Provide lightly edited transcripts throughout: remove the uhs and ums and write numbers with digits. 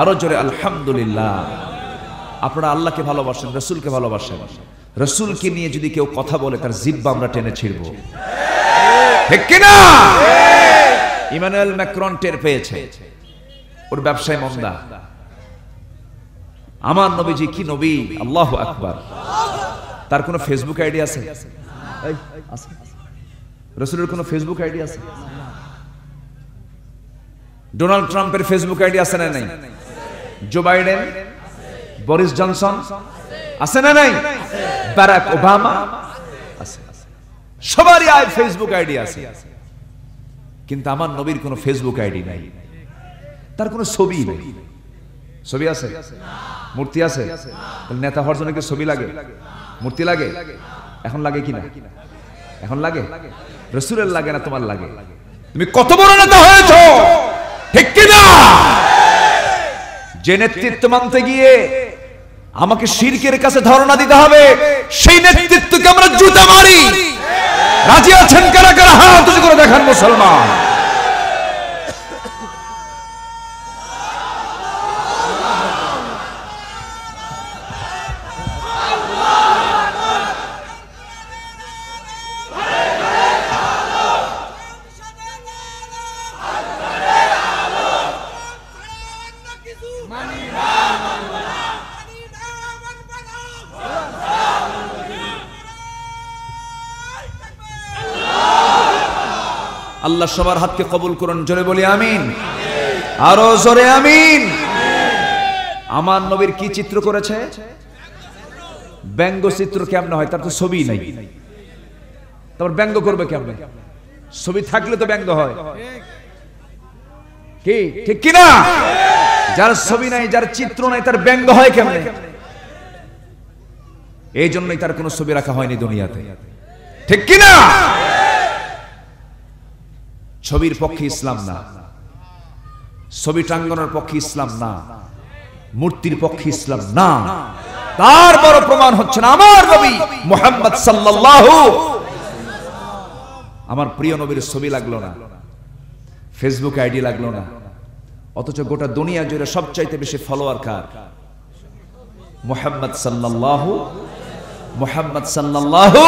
আরো জোরে আলহামদুলিল্লাহ। আপনারা আল্লাহকে ভালোবাসেন, রাসূলকে ভালোবাসেন। রাসূলকে নিয়ে যদি কেউ কথা বলে তার জিহ্বা আমরা টেনে ছিঁড়ব, ঠিক কি না? ইমানুয়েল ম্যাক্রন টের পেয়েছে ওর ব্যবসায় মন্দা। আমার নবীজি কি নবী, আল্লাহু আকবার। তার কোনো ফেসবুক আইডি আছে? রাসূলের কোনো ফেসবুক আইডি আছে? ডোনাল্ড ট্রাম্পের ফেসবুক আইডি আছে না নাই? জো বাইডেন, বরিস জনসন আছে না নাই? বারাক ওবামা আছে। সবারই ফেসবুক আইডি আছে, কিন্তু আমার নবীর কোনো ফেসবুক আইডি নাই। তার কোনো ছবি নেই। ছবি আছে? মূর্তি আছে? নেতা হওয়ার জন্য কি ছবি লাগে, মূর্তি লাগে? এখন লাগে কিনা? এখন লাগে? রাসূলের লাগে না তোমার লাগে? তুমি কত বড় নেতা হয়েছো, ঠিক কিনা? যে নেতৃত্ব মানতে গিয়ে আমাকে শিরকের কাছে ধারণা দিতে হবে, সেই নেতৃত্বকে আমরা জুতা মারি। রাজি আছেন কারা কারা? হাত উঁচু করে দেখান মুসলমান। আল্লাহ সবার হাতকে কবুল করুন, জোরে বলি আমিন। আরো জোরে আমিন। আমার নবীর কি চিত্র করেছে? ব্যঙ্গ চিত্র কেমন হয়? তার তো ছবি নাই, তারপর ব্যঙ্গ করবে কেমন? ছবি থাকলে তো ব্যঙ্গ হয়, কি ঠিক কিনা? যার ছবি নাই, যার চিত্র নাই, তার ব্যঙ্গ হয় কেমন? এই জন্যই তার কোনো ছবি রাখা হয়নি দুনিয়াতে, ঠিক কিনা? ছবির পক্ষে ইসলাম না, ছবি টাঙ্গানোর পক্ষে ইসলাম না, মূর্তির পক্ষে ইসলাম না। তার বড় প্রমাণ হচ্ছে না আমার নবী মুহাম্মদ সাল্লাল্লাহু। আমার প্রিয় নবীর ছবি লাগলো না, ফেসবুক আইডি লাগলো না, অথচ গোটা দুনিয়া জুড়ে সবচাইতে বেশি ফলোয়ার কার? মুহাম্মদ সাল্লাল্লাহু। মুহাম্মদ সাল্লাল্লাহু।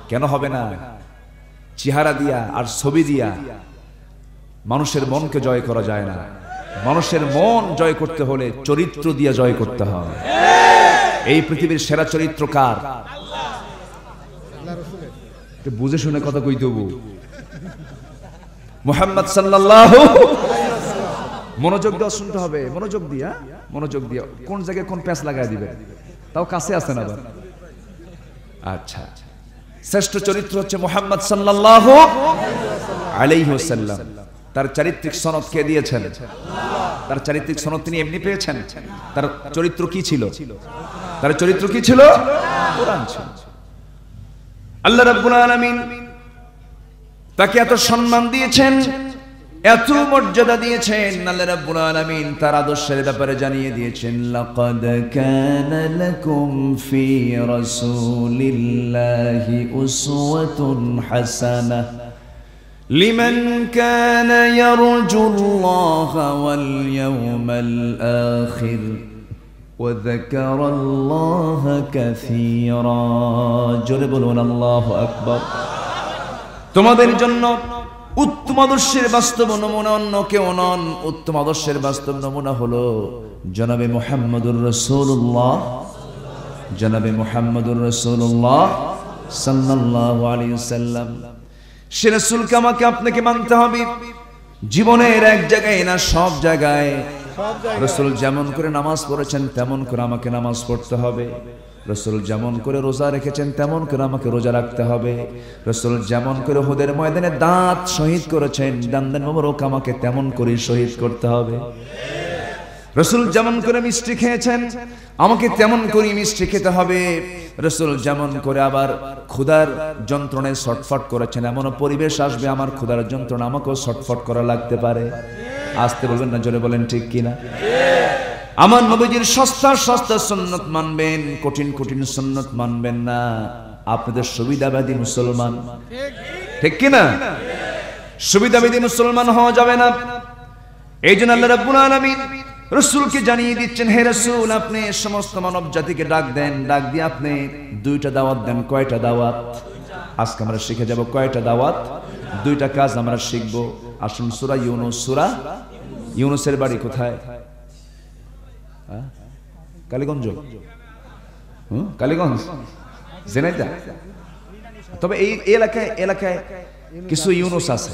কেন হবে না? চেহারা দিয়া আর ছবি দিয়া মানুষের মনকে জয় করা যায় না। মানুষের মন জয় করতে হলে চরিত্র দিয়ে জয় করতে হয়। এই পৃথিবীর সেরা চরিত্র কার? বুঝে শুনে কথা কইতে হবো। মুহাম্মদ সাল্লাল্লাহু। মনোযোগ দিয়ে শুনতে হবে, মনোযোগ দিয়া, মনোযোগ দিয়া। কোন জায়গায় কোন প্যাঁচ লাগাই দিবে, তাও কাছে আসেন আবার। আচ্ছা, শ্রেষ্ঠ চরিত্র হচ্ছে মুহাম্মদ সাল্লাল্লাহু আলাইহি ওয়াসাল্লাম। তার চারিত্রিক সনদ কে দিয়েছেন? তার চারিত্রিক সনদ তিনি এমনি পেয়েছেন? তার চরিত্র কি ছিল? তার চরিত্র কি ছিল? কোরআন ছিল। আল্লাহ রাব্বুল আলামিন তাকে এত সম্মান দিয়েছেন, এত মর্যাদা দিয়েছেন। আল্লাহ রাব্বুল আলামিন তার আদর্শের ব্যাপারে জানিয়ে দিয়েছেন, লাকাদ কানা লাকুম ফি রাসূলিল্লাহি উসওয়াতুন হাসানাহ লিমান কানা ইয়ারজুল্লাহা ওয়াল ইয়াওমাল আখির ওয়া যাকারাল্লাহা কাসীরা। জোরে বলুন আল্লাহু আকবার। তোমাদের জন্য উত্তম আদর্শের বাস্তব নমুনা অন্য কেউ নন। উত্তম আদর্শের বাস্তব নমুনা হলো জনাবে মুহাম্মদুর রাসূলুল্লাহ, জনাবে মুহাম্মদুর রাসূলুল্লাহ সাল্লাল্লাহু আলাইহি ওয়াসাল্লাম। সে রাসূলকে আমাকে আপনাকে মানতে হবে, জীবনের এক জায়গায় না সব জায়গায়। রাসূল যেমন করে নামাজ পড়েছেন তেমন করে আমাকে নামাজ পড়তে হবে। রাসূল যেমন করে রোজা রেখেছেন তেমন করে আমাকে রোজা রাখতে হবে। রাসূল যেমন করে উহুদের ময়দানে দাঁত শহীদ করেছেন, দাঁত মোবারক আমাকে তেমন করে শহীদ করতে হবে। রাসূল যেমন করে মিষ্টি খেয়েছেন আমাকে তেমন করে মিষ্টি খেতে হবে। রাসূল যেমন করে আবার ক্ষুধার যন্ত্রণায় ছটফট করেছেন, এমন পরিবেশ আসবে আমার ক্ষুধার যন্ত্রণা আমাকেও ছটফট করা লাগতে পারে। আসতে বলবেন না, জোরে বলেন ঠিক কিনা? আমার নবীজির সস্তা সস্তা সুন্নাত মানবেন, কঠিন কঠিন সুন্নাত মানবেন না। আপনাদের সুবিধাবাদী মুসলমান, ঠিক কিনা? সুবিধাবাদী মুসলমান হওয়া যাবে না। এইজন্য আল্লাহ রাব্বুল আলামিন রাসূলকে জানিয়ে দিচ্ছেন, হে রাসূল আপনি সমস্ত মানব জাতিকে ডাক দেন, ডাক দিয়ে আপনি দুইটা দাওয়াত দেন। কয়টা দাওয়াত? আজকে আমরা শিখে যাব কয়টা দাওয়াত, দুইটা কাজ আমরা শিখব। আসুন সূরা ইউনূস, সূরা ইউনূসের বাড়ি কোথায়? কালীগঞ্জ, কালীগঞ্জ, জেনাইদা। তবে এই এলাকায় কিছু ইউনূস আছে,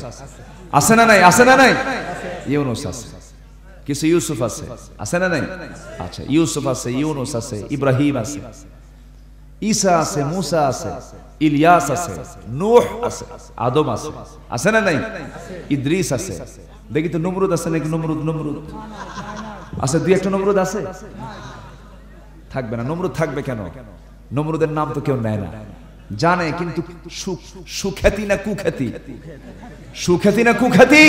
আছে না নাই? আছে না নাই? ইউনূস আছে, কিছু ইউসুফ আছে, আছে না নাই? আচ্ছা, ইউসুফ আছে, ইউনূস আছে, ইব্রাহিম আছে, ঈসা আছে, মুসা আছে, ইলিয়াস আছে, নূহ আছে, আদম আছে, আছে না নাই? ইদ্রিস আছে। দেখি তো নমরুদ আছে নাকি? নমরুদ আছে, দুই একটা নমরুদ আছে। থাকবে না? নমরুদ থাকবে কেন? নমরুদের নাম তো কেউ নেয় না, জানে কিন্তু সুখ্যাতি না কুখ্যাতি? সুখ্যাতি না কুখ্যাতি?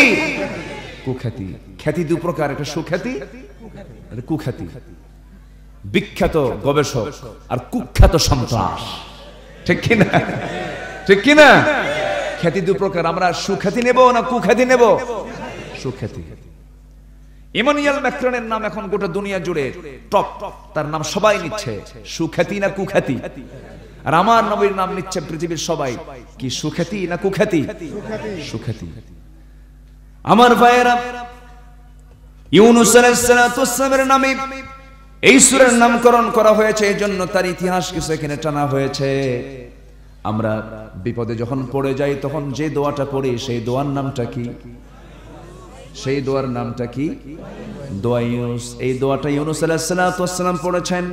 কুখ্যাতি। খ্যাতি দু প্রকার, একটা সুখ্যাতি, একটা কুখ্যাতি। বিখ্যাত গবেষক আর কুখ্যাত সন্ত্রাস, ঠিক কিনা? ঠিক কিনা? খ্যাতি দু প্রকার। আমরা সুখ্যাতি নেব না কুখ্যাতি নেব? সুখ্যাতি। ইমানুয়েল ম্যাক্রনের নাম এখন গোটা দুনিয়া জুড়ে টপ, তার নাম সবাই নিচ্ছে। সুখ্যাতি না কুখ্যাতি? আর আমার নবীর নাম নিচ্ছে পৃথিবীর সবাই। কি সুখ্যাতি না কুখ্যাতি? সুখ্যাতি। আমার ভাইয়েরা, ইউনূস আলাইহিস সালাতু ওয়াস সালামের নামে এই সূরার নামকরণ করা হয়েছে, এজন্য তার ইতিহাস কিছু এখানে টানা হয়েছে। আমরা বিপদে যখন পড়ে যাই তখন যে দোয়াটা পড়ি সেই দোয়ার নামটা কি? সেই দোয়ার নামটা কি? দোয়া ইউনূস। এই দোয়াটা ইউনূস আলাইহিস সালাতু ওয়াস সালাম পড়েছেন।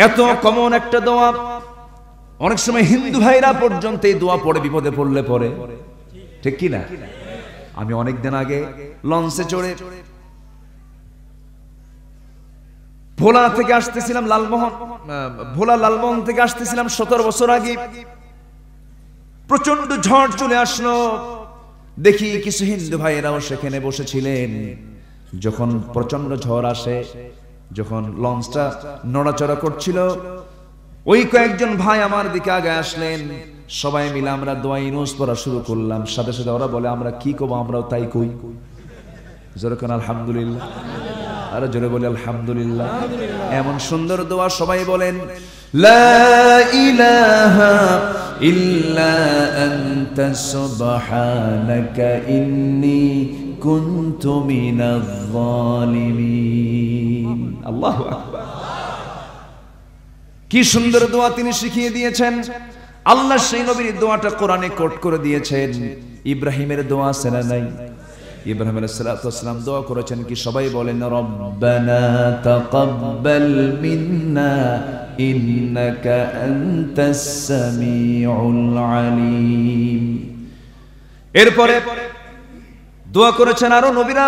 এত কমন একটা দোয়া, অনেক সময় হিন্দু ভাইরা পর্যন্ত এই দোয়া পড়ে বিপদে পড়লে পড়ে, ঠিক কি না? আমি অনেকদিন আগে লঞ্চে চড়ে ভোলা থেকে আসতেছিলাম, লালমোহন থেকে আসতেছিলাম 17 বছর আগে। প্রচন্ড ঝড় চলে আসলো, দেখি কিছু হিন্দু ভাইয়েরাও সেখানে বসেছিলেন। যখন প্রচন্ড ঝড় আসে, যখন লঞ্চটা নড়াচড়া করছিল, ওই কয়েকজন ভাই আমার দিকে আগে আসলেন। সবাই মিলে আমরা দোয়া ইউনূস পড়া শুরু করলাম। সাথে সাথে ওরা বলে, আমরা কি কব? আমরাও তাই কই। জোরে কোন আলহামদুলিল্লাহ, আরো জোরে বলি আলহামদুলিল্লাহ। এমন সুন্দর দোয়া, সবাই বলেন লা ইলাহা ইল্লা আনতা সুবহানাকা ইন্নী কুনতু মিনাজ জালিমিন। আল্লাহু আকবার। কি সুন্দর দোয়া তিনি শিখিয়ে দিয়েছেন। আল্লাহ সেই নবীর দোয়াটা কোরআনে কোট করে দিয়েছেন। ইব্রাহিমের দোয়া আছে না নাই? ইব্রাহিম আলাইহিস সালাতু ওয়াস সালাম দোয়া করেছেন কি? সবাই বলেন রব্বানা তাকাব্বাল মিন্না ইন্নাকা আনতাস সামিউল আলিম। এরপরে দোয়া করেছেন আরো নবীরা।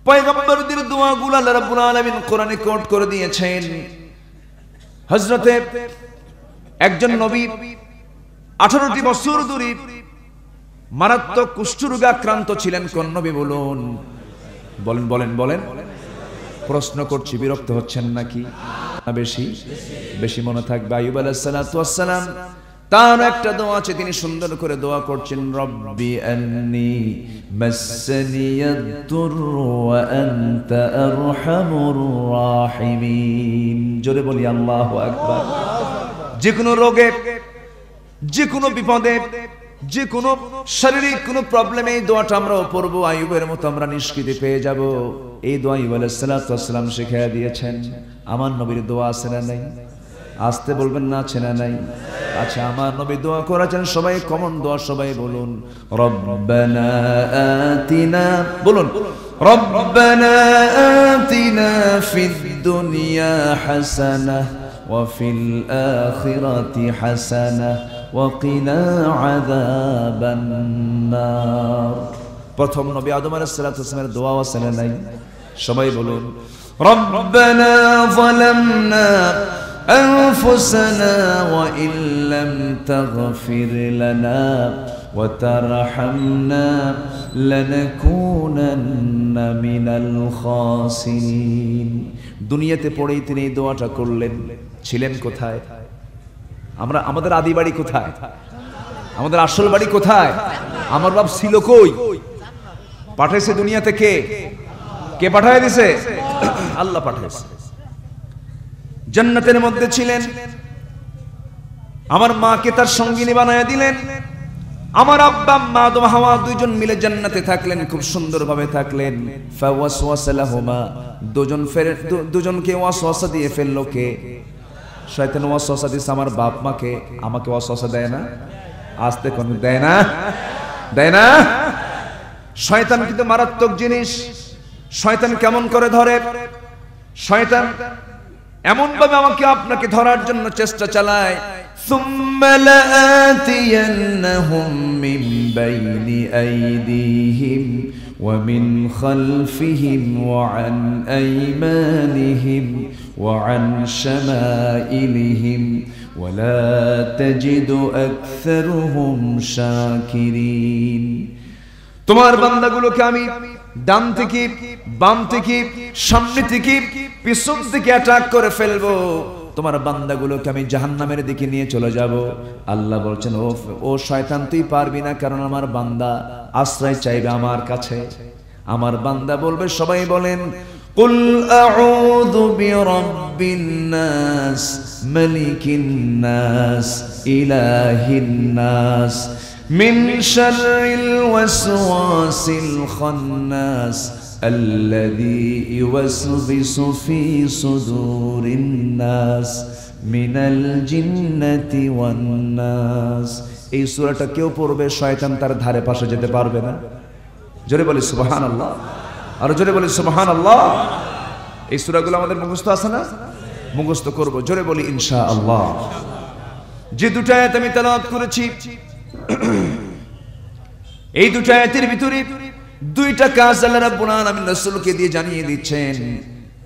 পয়গম্বরদের দোয়াগুলো আল্লাহ রাব্বুল আলামিন কোরআনে কোট করে দিয়েছেন। হযরতে একজন নবী 18টি বছর ধরে মারাত্মক কুষ্ঠরোগে আক্রান্ত ছিলেন। কোন নবী বলুন? বলেন বলেন বলেন। প্রশ্ন করছি, বিরক্ত হচ্ছেন নাকি? বেশি বেশি মনে থাকবে। আইয়ুব আলাইহিস সালাতু ওয়াস সালাম, তার একটা দোয়া আছে, তিনি সুন্দর করে দোয়া করছেন রব্বি আন্নী মাসসানিয়াদ দুররু ওয়া আনতা আরহামুর রাহিমিন। জোরে বলি আল্লাহু আকবার। যে কোনো রোগে, যে কোনো বিপদে, যে কোনো শারীরিক কোনো প্রবলেমে এই দোয়াটা আমরা পড়বো, আইয়ুবের মতো আমরা নিষ্কৃতি পেয়ে যাব। এই দোয়া আইয়ুব আলাইহিস সালাতু ওয়াস সালাম শিখিয়ে দিয়েছেন। আমার নবীর দোয়া আছে না নাই? আসতে বলবেন না, আছে না নাই? আচ্ছা, আমার নবী দোয়া করেছেন, সবাই কমন দোয়া, সবাই বলুন রব্বানা আতিনা, বলুন রব্বানা আতিনা ফিদ দুনিয়া হাসানাহ ওয়া ফিল আখিরাতি হাসানাহ ওয়া কিনা আযাবান নার। প্রথম নবী আদম আলাইহিস সালাতু ওয়াস সালামের দোয়া আছে না নাই? সবাই বলুন রব্বানা যালামনা أنفسنا وإن لم تغفر لنا وترحمنا لنكونن من الخاسرين। দুনিয়াতে পড়েই তিনি এই দোয়াটা করলেন। ছিলেন কোথায়? আমাদের আদি বাড়ি কোথায়? আমাদের আসল বাড়ি কোথায়? আমার বাপ ছিল কই? পাঠাইছে দুনিয়াতে কে? কে পাঠায় দিছে? আল্লাহ পাঠাইছে। জান্নাতের মধ্যে ছিলেন, আমার মাকে তার সঙ্গিনী বানায় দিলেন। আমার আব্বা আম্মা আদম হাওয়া দুইজন মিলে জান্নাতে থাকলেন, খুব সুন্দরভাবে থাকলেন। ফাওয়াসওয়াসা লাহুমা, দুজনকে ওয়াসওয়াসা দিয়ে ফেললো কে? শয়তান ওয়াসওয়াসা দিছে আমার বাপ মাকে। আমাকে ওয়াসওয়াসা দেয় না? আস্তে কোন দেয় না? দেয় না? শয়তান কিন্তু মারাত্মক জিনিস। শয়তান কেমন করে ধরে? শয়তান এমন ভাবে আমাকে আপনাকে ধরার জন্য চেষ্টা চালায়। সুম্মা লাআতিয়ান্নাহুম মিন বাইনি আইদিহিম ওয়া মিন খালফিহিম ওয়া আন আইমানিহিম ওয়া আন শামাইলিহিম ওয়া লা তাজিদু আকসারুহুম শাকিরিন। তোমার বান্দাগুলোকে আমি ডান থেকে, বাম থেকে, সামনে থেকে, পিছন থেকে অ্যাটাক করে ফেলবো। তোমার বান্দাগুলোকে আমি জাহান্নামের দিকে নিয়ে চলে যাব। আল্লাহ বলছেন, ও শয়তান তুই পারবি না, কারণ আমার বান্দা আশ্রয় চাইবে আমার কাছে। আমার বান্দা বলবে, সবাই বলেন কুল আউযু বিরাব্বিন নাস মালিকিন নাস ইলাহিন নাস মিন শাররিল ওয়াসওয়াসিল খান্নাস আল্লাযী ইউওয়াসবিসু ফি সুদুরিন নাস মিনাল জিন্নাতি ওয়ান নাস। এই সূরাটা কেউ পড়বে, শয়তান তার ধারে পাশে যেতে পারবে না। জোরে বলি সুবহানাল্লাহ, আর জোরে বলি সুবহানাল্লাহ। এই সূরাগুলো আমাদের মুখস্থ আছে না? মুখস্থ করব, জোরে বলি ইনশাআল্লাহ। যে দুটো আয়াত আমি তেলাওয়াত করেছি, এই দুটো আয়াতের ভিতরে দুইটা কাজ আল্লাহ রাব্বুল আলামিন রাসূলকে দিয়ে জানিয়ে দিচ্ছেন।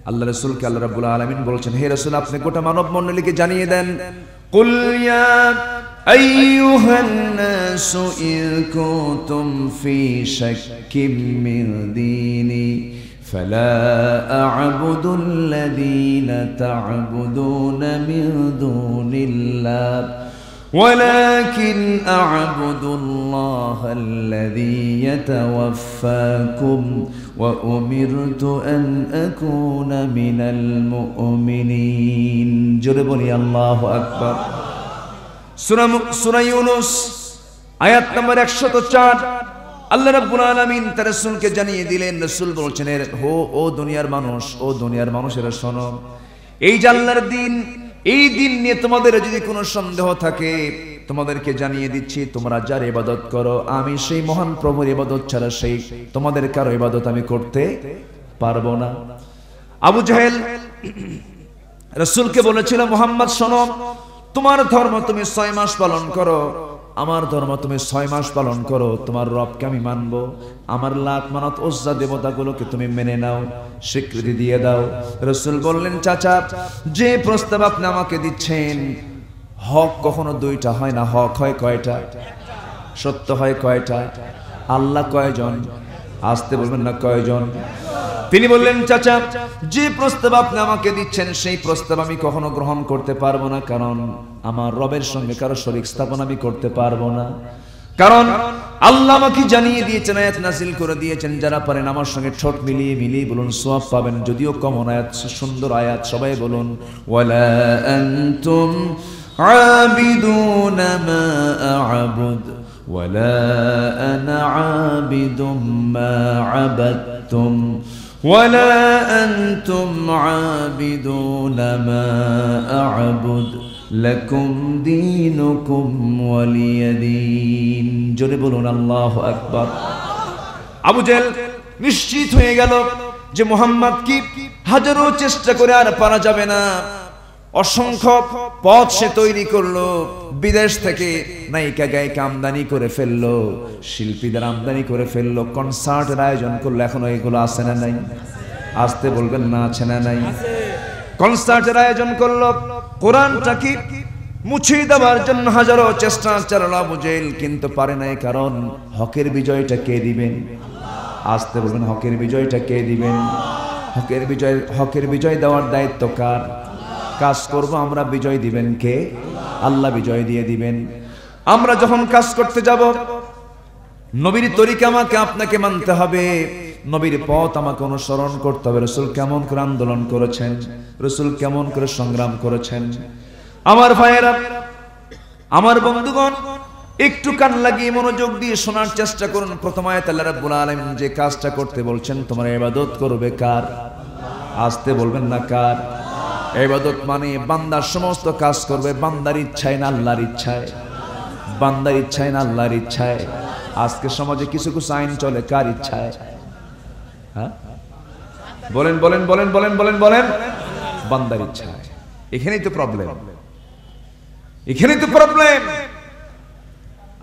আল্লাহ রাসূলকে আল্লাহ রাব্বুল আলামিন বলছেন, হে রাসূল আপনি গোটা মানব মণ্ডলীকে জানিয়ে দেন, কুল ইয়া আইয়ুহান নাসু ইন কুনতুম ফি শাক্কিম মিন দীনি ফালা আ'বুদুল্লাযীনা তা'বুদুনা মিন দুনিল্লাহ ولكن أعبد الله الذي يتوفاكم وأمرت أن أكون من المؤمنين। জোরে বলি আল্লাহু আকবার। সূরা ইউনূস আয়াত নম্বর 104। আল্লাহ রাব্বুল আলামিন তার রাসূলকে জানিয়ে দিলেন, রাসূল বলছেন, ও দুনিয়ার মানুষ, ও দুনিয়ার মানুষেরা শোনো, এই যে আল্লাহর দিন, এই দিন নিয়ে তোমাদের যদি কোনো সন্দেহ থাকে, তোমাদেরকে জানিয়ে দিচ্ছি, তোমরা যার ইবাদত করো, আমি সেই মহান প্রভুর ইবাদত ছাড়া সেই তোমাদের কারো ইবাদত আমি করতে পারবো না। আবু জাহেল রাসূলকে বলেছিল, মুহাম্মদ শোনো, তোমার ধর্ম তুমি 6 মাস পালন করো, আমার ধর্ম তুমি 6 মাস পালন করো, তোমার রবকে আমি মানবো, আমার লাত মানত উজ্জা দেবতাগুলোকে তুমি মেনে নাও, স্বীকৃতি দিয়ে দাও। রাসূল বললেন, চাচা যে প্রস্তাব আপনি আমাকে দিচ্ছেন, হক কখনো দুইটা হয় না, হক হয় কয়টা? সত্য হয় কয়টা? আল্লাহ কয়জন? আসতে বলবেন না, কয়জন? তিনি বললেন, চাচা যে প্রস্তাব আপনি আমাকে দিচ্ছেন সেই প্রস্তাব আমি কখনো গ্রহণ করতে পারবো না, কারণ আমার রবের সঙ্গে কারো শরীক স্থাপন আমি করতে পারবো না। কারণ আল্লাহ আমাকে জানিয়ে দিয়েছেন, আয়াত নাযিল করে দিয়েছেন, যারা পারেন আমার সঙ্গে ঠোঁট মিলিয়ে মিলিয়ে বলুন, সওয়াব পাবেন। যদিও কমন আয়াত, সুন্দর আয়াত, সবাই বলুন, ওয়ালা আনতুম আবিদুনা মা আ'বুদ ওয়ালা আনা আবিদুম মা আবাদতুম ওয়ালা আনতুম আবিদুনা মা আ'বুদ লাকুম দীনুকুম ওয়ালিয়াদিন। জোরে বলুন আল্লাহু আকবার। আবু জেহেল নিশ্চিত হয়ে গেল যে মুহাম্মদ কি হাজারো চেষ্টা করে আর পারা যাবে না। অসংখ্য পথ সে তৈরি করলো, বিদেশ থেকে নায়িকা গায়িকা আমদানি করে ফেললো, শিল্পীদের আমদানি করে ফেললো, কনসার্টের আয়োজন করলো। এখনো এগুলো আছে না নাই? আসতে বলবেন না, আছে না নাই? কনসার্টের আয়োজন করলো, কোরআনটাকে মুছিয়ে দেওয়ার জন্য হাজারো চেষ্টা চালালো আবু জেহেল, কিন্তু পারে নাই। কারণ হকের বিজয়টা কে দিবেন? আসতে বলবেন, হকের বিজয়টা কে দিবেন? হকের বিজয় দেওয়ার দায়িত্ব কার? কাজ করব আমরা, বিজয় দিবেন কে? আল্লাহ বিজয় দিয়ে দিবেন। আমরা যখন কাজ করতে যাব, নবীর তরিকা আমাকে আপনাকে মানতে হবে, নবীর পথ আমাকে অনুসরণ করতে হবে। রাসূল কেমন করে আন্দোলন করেছেন, রাসূল কেমন করে সংগ্রাম করেছেন। আমার ভাইয়েরা, আমার বন্ধুগণ, একটু কান লাগিয়ে মনোযোগ দিয়ে শোনার চেষ্টা করুন। প্রথম আয়াতে আল্লাহ রাব্বুল আলামিন যে কাজটা করতে বলছেন, তোমরা ইবাদত করবে কার? আসতে বলবেন না কার? ইবাদত মানে বান্দার সমস্ত কাজ করবে বান্দার ইচ্ছায় না আল্লাহর ইচ্ছায়, বান্দার ইচ্ছায় না আল্লাহর ইচ্ছায়। আজকে সমাজে কিছু কিছু আইন চলে কার ইচ্ছায়? হ্যাঁ, বলেন বলেন বলেন বলেন বলেন বলেন, বান্দার ইচ্ছায়। এখানেই তো প্রবলেম, এখানেই তো প্রবলেম।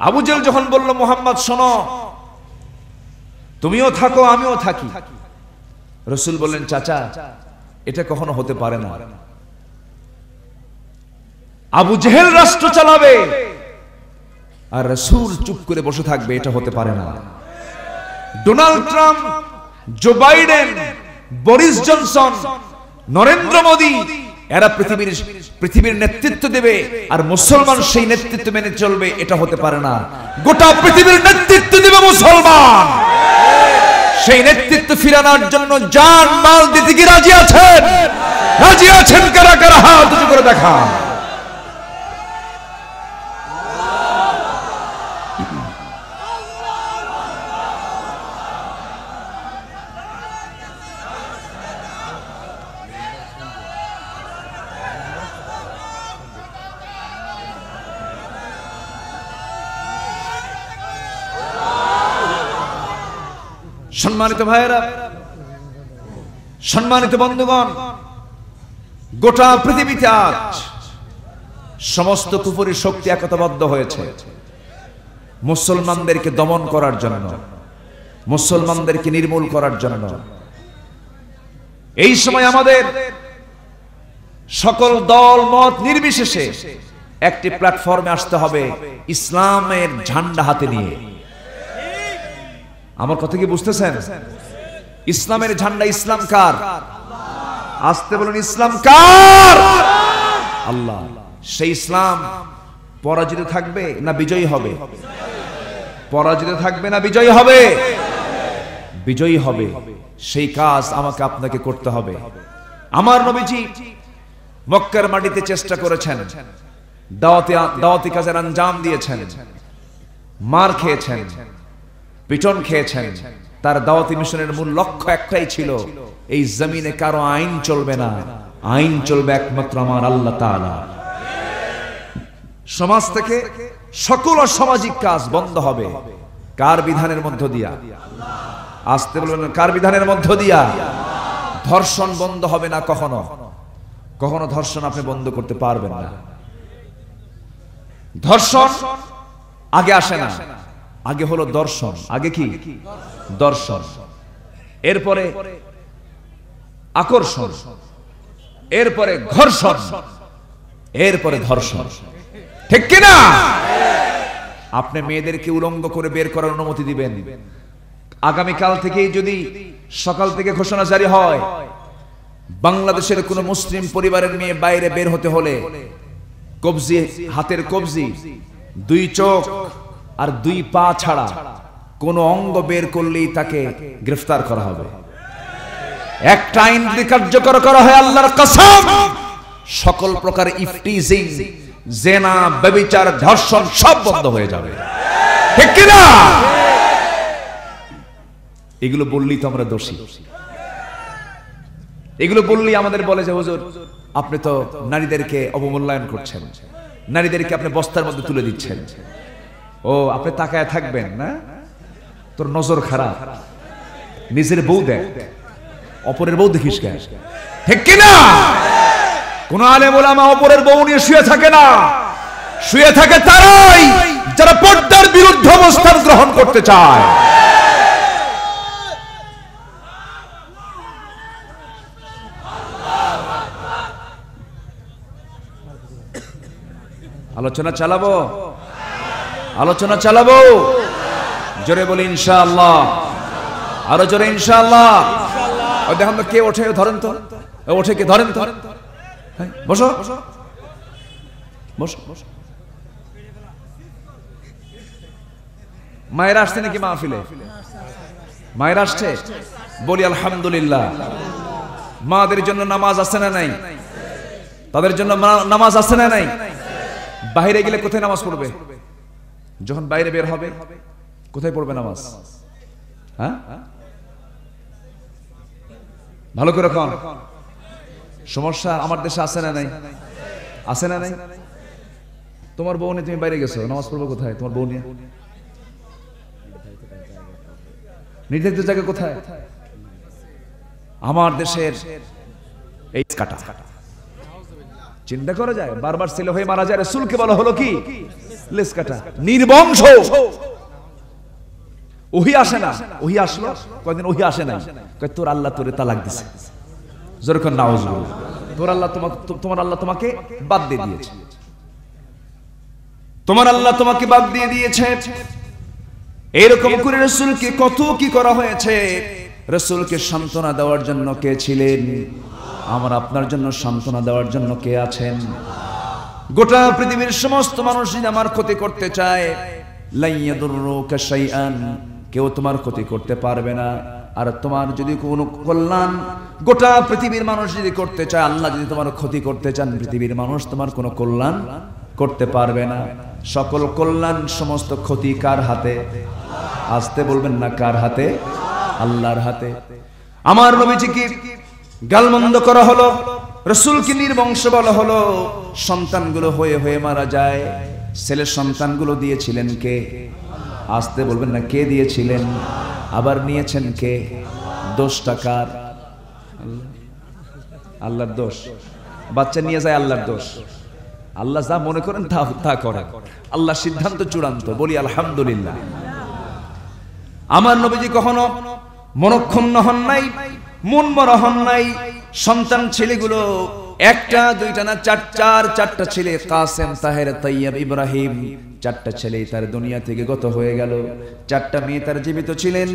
আবু জেহেল যখন বলল, মুহাম্মদ শোনো, তুমিও থাকো আমিও থাকি, রাসূল বললেন, চাচা এটা কখনো হতে পারে না। আবু জেহেল রাষ্ট্র চালাবে আর রাসূল চুপ করে বসে থাকবে, এটা হতে পারে না। Donald Trump, Joe Biden, Boris Johnson, Narendra Modi, এরা পৃথিবীর নেতৃত্ব দেবে আর মুসলমান সেই নেতৃত্ব মেনে চলবে, এটা হতে পারে না। গোটা পৃথিবীর নেতৃত্ব দেবে মুসলমান, সেই নেতৃত্ব ফিরানোর জন্য জান মাল দিতে কি রাজি আছেন? রাজি আছেন কারা কারা? হাত উঁচু করে দেখান। সম্মানিত ভাইয়েরা, সম্মানিত বন্ধুগণ, গোটা পৃথিবীতে আজ সমস্ত কুফরি শক্তি একতাবদ্ধ হয়েছে মুসলমানদেরকে দমন করার জন্য, মুসলমানদেরকে নির্মূল করার জন্য। এই সময় আমাদের সকল দল মত নির্বিশেষে একটি প্ল্যাটফর্মে আসতে হবে, ইসলামের ঝান্ডা হাতে নিয়ে। আমার কথা কি বুঝতেছেন? ইসলামের ঝান্ডা। ইসলাম কার? আসতে বলুন, ইসলাম কার? আল্লাহ। সেই ইসলাম পরাজিত থাকবে না বিজয়ী হবে? পরাজিত থাকবে না বিজয়ী হবে? বিজয়ী হবে। সেই কাজ আমাকে আপনাকে করতে হবে। আমার নবীজি মক্কার মাটিতে চেষ্টা করেছেন, দাওয়াতি কাজের আঞ্জাম দিয়েছেন, মার খেয়েছেন, পিটন খেয়েছেন। তার দাওয়াতি মিশনের মূল লক্ষ্য একটাই ছিল, এই জমিনে কারো আইন চলবে না, আইন চলবে একমাত্র আমার আল্লাহ তাআলা। সমাজ থেকে সকল অসামাজিক কাজ বন্ধ হবে কার বিধানের মধ্য দিয়া? আসতে বলবেন, কার বিধানের মধ্য দিয়া? ধর্ষণ বন্ধ হবে না কখনো, কখনো ধর্ষণ আপনি বন্ধ করতে পারবেন না। ধর্ষণ আগে আসে না, আগে হলো দর্শন। আগে কি? দর্শন। এরপরে আকর্ষণ, এরপরে ঘর্ষণ, এরপরে ধর্ষণ। ঠিক কিনা? আপনি মেয়েদেরকে উলঙ্গ করে বের করার অনুমতি দিবেন? আগামীকাল থেকেই যদি সকাল থেকে ঘোষণা জারি হয়, বাংলাদেশের কোন মুসলিম পরিবারের মেয়ে বাইরে বের হতে হলে কবজি, হাতের কবজি, দুই চোখ আর দুই পা ছাড়া কোন অঙ্গ বের করলেই তাকে গ্রেফতার করা হবে। একটা আইন যদি কার্যকর করা হয়, আল্লাহর কসম, সকল প্রকার ইফটিজিং, জেনা, ব্যভিচার, ধর্ষণ সব বন্ধ হয়ে যাবে। ঠিক কি না? এগুলো বললেই তো আমরা দোষী। এগুলো বললেই আমাদের বলে যে হুজুর আপনি তো নারীদেরকে অবমূল্যায়ন করছেন, নারীদেরকে আপনি বস্তার মধ্যে তুলে দিচ্ছেন। ও, আপনি তাকায় থাকবেন না? তোর নজর খারাপ, নিজের বউ দেখ, অপরের বউ দেখিস কেন? ঠিক কি না? কোন আলেম ওলামা অপরের বউ নিয়ে শুয়ে থাকে না। শুয়ে থাকে তারাই যারা পর্দার বিরুদ্ধে অবস্থান গ্রহণ করতে চায়। আলোচনা চালাবো, আলোচনা চালাবো। জোরে বলি ইনশাআল্লাহ, আরো জোরে ইনশাআল্লাহ। ওই দেখুন তো কে ওঠে, ধরেন তো, ওঠে কে? ধরেন তো, বসো বসো বসো। মায়েরা আসছে নাকি মাহফিলে? মায়েরা আসছে? বলি আলহামদুলিল্লাহ। মাদের জন্য নামাজ আছে না নাই? তাদের জন্য নামাজ আছে না নাই? বাইরে গেলে কোথায় নামাজ পড়বে? যখন বাইরে বের হবে কোথায় পড়বে নামাজ? হ্যাঁ, ভালো করে কোন সমস্যা আমার দেশে আছে না নাই? আছে না নাই? তোমার বউ নিয়ে তুমি বাইরে গেছো, নামাজ পড়বে কোথায়? তোমার বউ নিয়ে নির্ধারিত জায়গা কোথায়? আমার দেশের এই কাটা চিন্তা করা যায়, বারবার ছেলে হয়ে মারা যায়, রাসূলকে বলা হলো কি লেস কাটা, নির্বংশ। ওহি আসে না, ওহি আসলো কয়েকদিন, ওহি আসে নাই, কয় তোর আল্লাহ তোরে তালাক দিছে। যেরকম নাউজুবিল্লাহ, তোর আল্লাহ তোমার আল্লাহ তোমাকে বাদ দিয়ে দিয়েছে, তোমার আল্লাহ তোমাকে বাদ দিয়ে দিয়েছে। এরকম করে রাসূলকে কত কি করা হয়েছে। রাসূলকে সান্ত্বনা দেওয়ার জন্য কে ছিলেন? আমার আপনার জন্য সান্ত্বনা দেওয়ার জন্য কে আছেন? গোটা পৃথিবীর সমস্ত মানুষ যদি আমার ক্ষতি করতে চায়, লা ইয়াদুররুকা শাইআন, কেউ তোমার ক্ষতি করতে পারবে না। আর তোমার যদি কোনো কল্যাণ গোটা পৃথিবীর মানুষ যদি করতে চায়, আল্লাহ যদি তোমার ক্ষতি করতে চান, পৃথিবীর মানুষ তোমার কোনো কল্যাণ করতে পারবে না। সকল কল্যাণ সমস্ত ক্ষতি কার হাতে? আসতে বলবেন না কার হাতে? আল্লাহর হাতে। আমার নবীজিকে গালমন্দ করা হলো, রাসূলকে নির্বংশ বলা হলো, সন্তানগুলো হয়ে হয়ে মারা যায়। ছেলে সন্তানগুলো দিয়েছিলেন কে? আসতে বলবেন না কে দিয়েছিলেন? আবার নিয়েছেন কে? দোষটা কার? আল্লাহর দোষ। বাচ্চা নিয়ে যায় আল্লাহর দোষ। আল্লাহ যা মনে করেন তা করেন, আল্লাহ সিদ্ধান্ত চূড়ান্ত। বলি আলহামদুলিল্লাহ। আমার নবীজি কখনো মনক্ষুণ্ণ হন নাই, মন মরা হন নাই। সন্তান ছেলেগুলো একটা দুইটা না, চারটা ছেলে, কাসেম, তাহের, তাইয়্যিব, ইব্রাহিম, চারটা ছেলে তার দুনিয়া থেকে গত হয়ে গেল। চারটা মেয়ে তার জীবিত ছিলেন।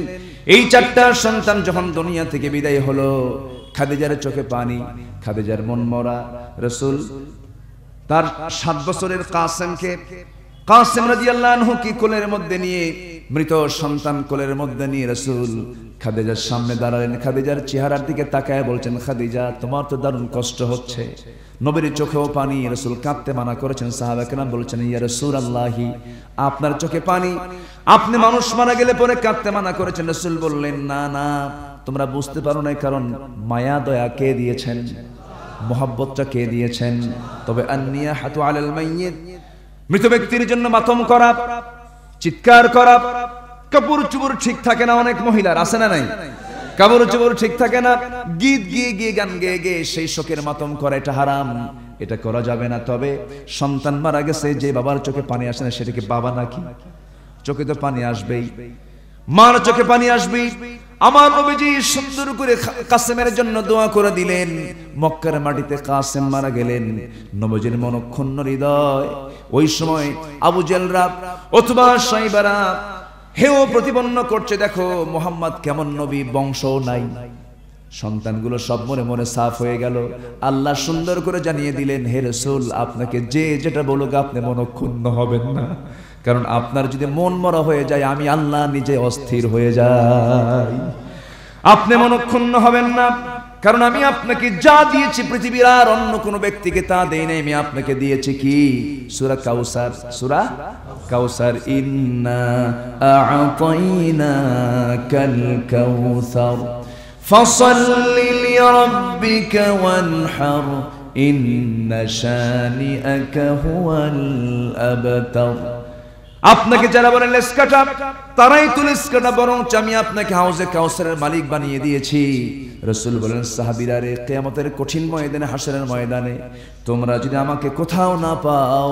এই চারটা সন্তান যখন দুনিয়া থেকে বিদায় হলো, খাদিজার চোখে পানি, খাদিজার মন মরা। রাসূল তার 7 বছরের কাসেম রাদিয়াল্লাহু আনহু কি কোলের মধ্যে নিয়ে, মৃত সন্তান কোলের মধ্যে নিয়ে রাসূল খাদিজার সামনে দাঁড়ালেন। খাদিজার চেহারার দিকে তাকায় বলছেন, খাদিজা তোমার তো দারুণ কষ্ট হচ্ছে। নবীর চোখেও পানি, রাসূল কাঁদতে মানা করেছেন। সাহাবা কেরাম বলছেন, ইয়া রাসূলুল্লাহি আপনার চোখে পানি, আপনি মানুষ মারা গেলে পরে কাঁদতে মানা করেছেন। রাসূল বললেন, না না, তোমরা বুঝতে পারো না, কারণ মায়া দয়া কে দিয়েছেন, মোহাব্বতটা কে দিয়েছেন। তবে আন্নিয়াহাতু আলাল মাইয়িত, মৃত ব্যক্তির জন্য মাতম করা, চিৎকার করা, কাপড় চুপড় ঠিক থাকে না, অনেক মহিলার আছে না নাই? কাপড় চুপড় ঠিক থাকে না, গীত গিয়ে গান গেয়ে সেই শোকের মাতম করা, এটা হারাম, এটা করা যাবে না। তবে সন্তান মারা গেছে, যে বাবার চোখে পানি আসে না সেটা কি বাবা নাকি? চোখে তো পানি আসবেই, মার চোখে পানি আসবেই। আমার নবীজি সুন্দর করে কাসেমের জন্য দোয়া করে দিলেন। মক্কার মাটিতে কাসেম মারা গেলেন, নবীজির মনক্ষুণ্ণ হৃদয়। ওই সময় আবু জেহলরা অথবা সাইবারা হেও প্রতিপন্ন করছে, দেখো মুহাম্মদ কেমন নবী, বংশ নাই। সন্তানগুলো সব মনে মনে সাফ হয়ে গেল। আল্লাহ সুন্দর করে জানিয়ে দিলেন, হে রাসূল আপনাকে যে যেটা বলুক আপনি মনক্ষুণ্ণ হবেন না, কারণ আপনার যদি মন মরা হয়ে যায়, আমি আল্লাহ নিজে অস্থির হয়ে যাই। আপনি মনক্ষুণ্ণ হবেন না, কারণ আমি আপনাকে যা দিয়েছি পৃথিবীর আর অন্য কোনো ব্যক্তিকে তা দেই নাই। আমি আপনাকে দিয়েছি কি? সূরা কাউসার, সূরা কাউসার, ইন্না আ'তাইনাকাল কাউসার ফাসাল্লি লিরাব্বিকা ওয়ানহার ইন্না শানিআকা হুয়াল আবতার। আপনাকে যারা বলে লেস কাটা, তারাই তো লেস কাটা, বরং আমি আপনাকে হাউজে কাউসারের মালিক বানিয়ে দিয়েছি। রাসূল বলেন, সাহাবীরা রে, কিয়ামতের কঠিন ময়দানে, হাসরের ময়দানে তোমরা যদি আমাকে কোথাও না পাও,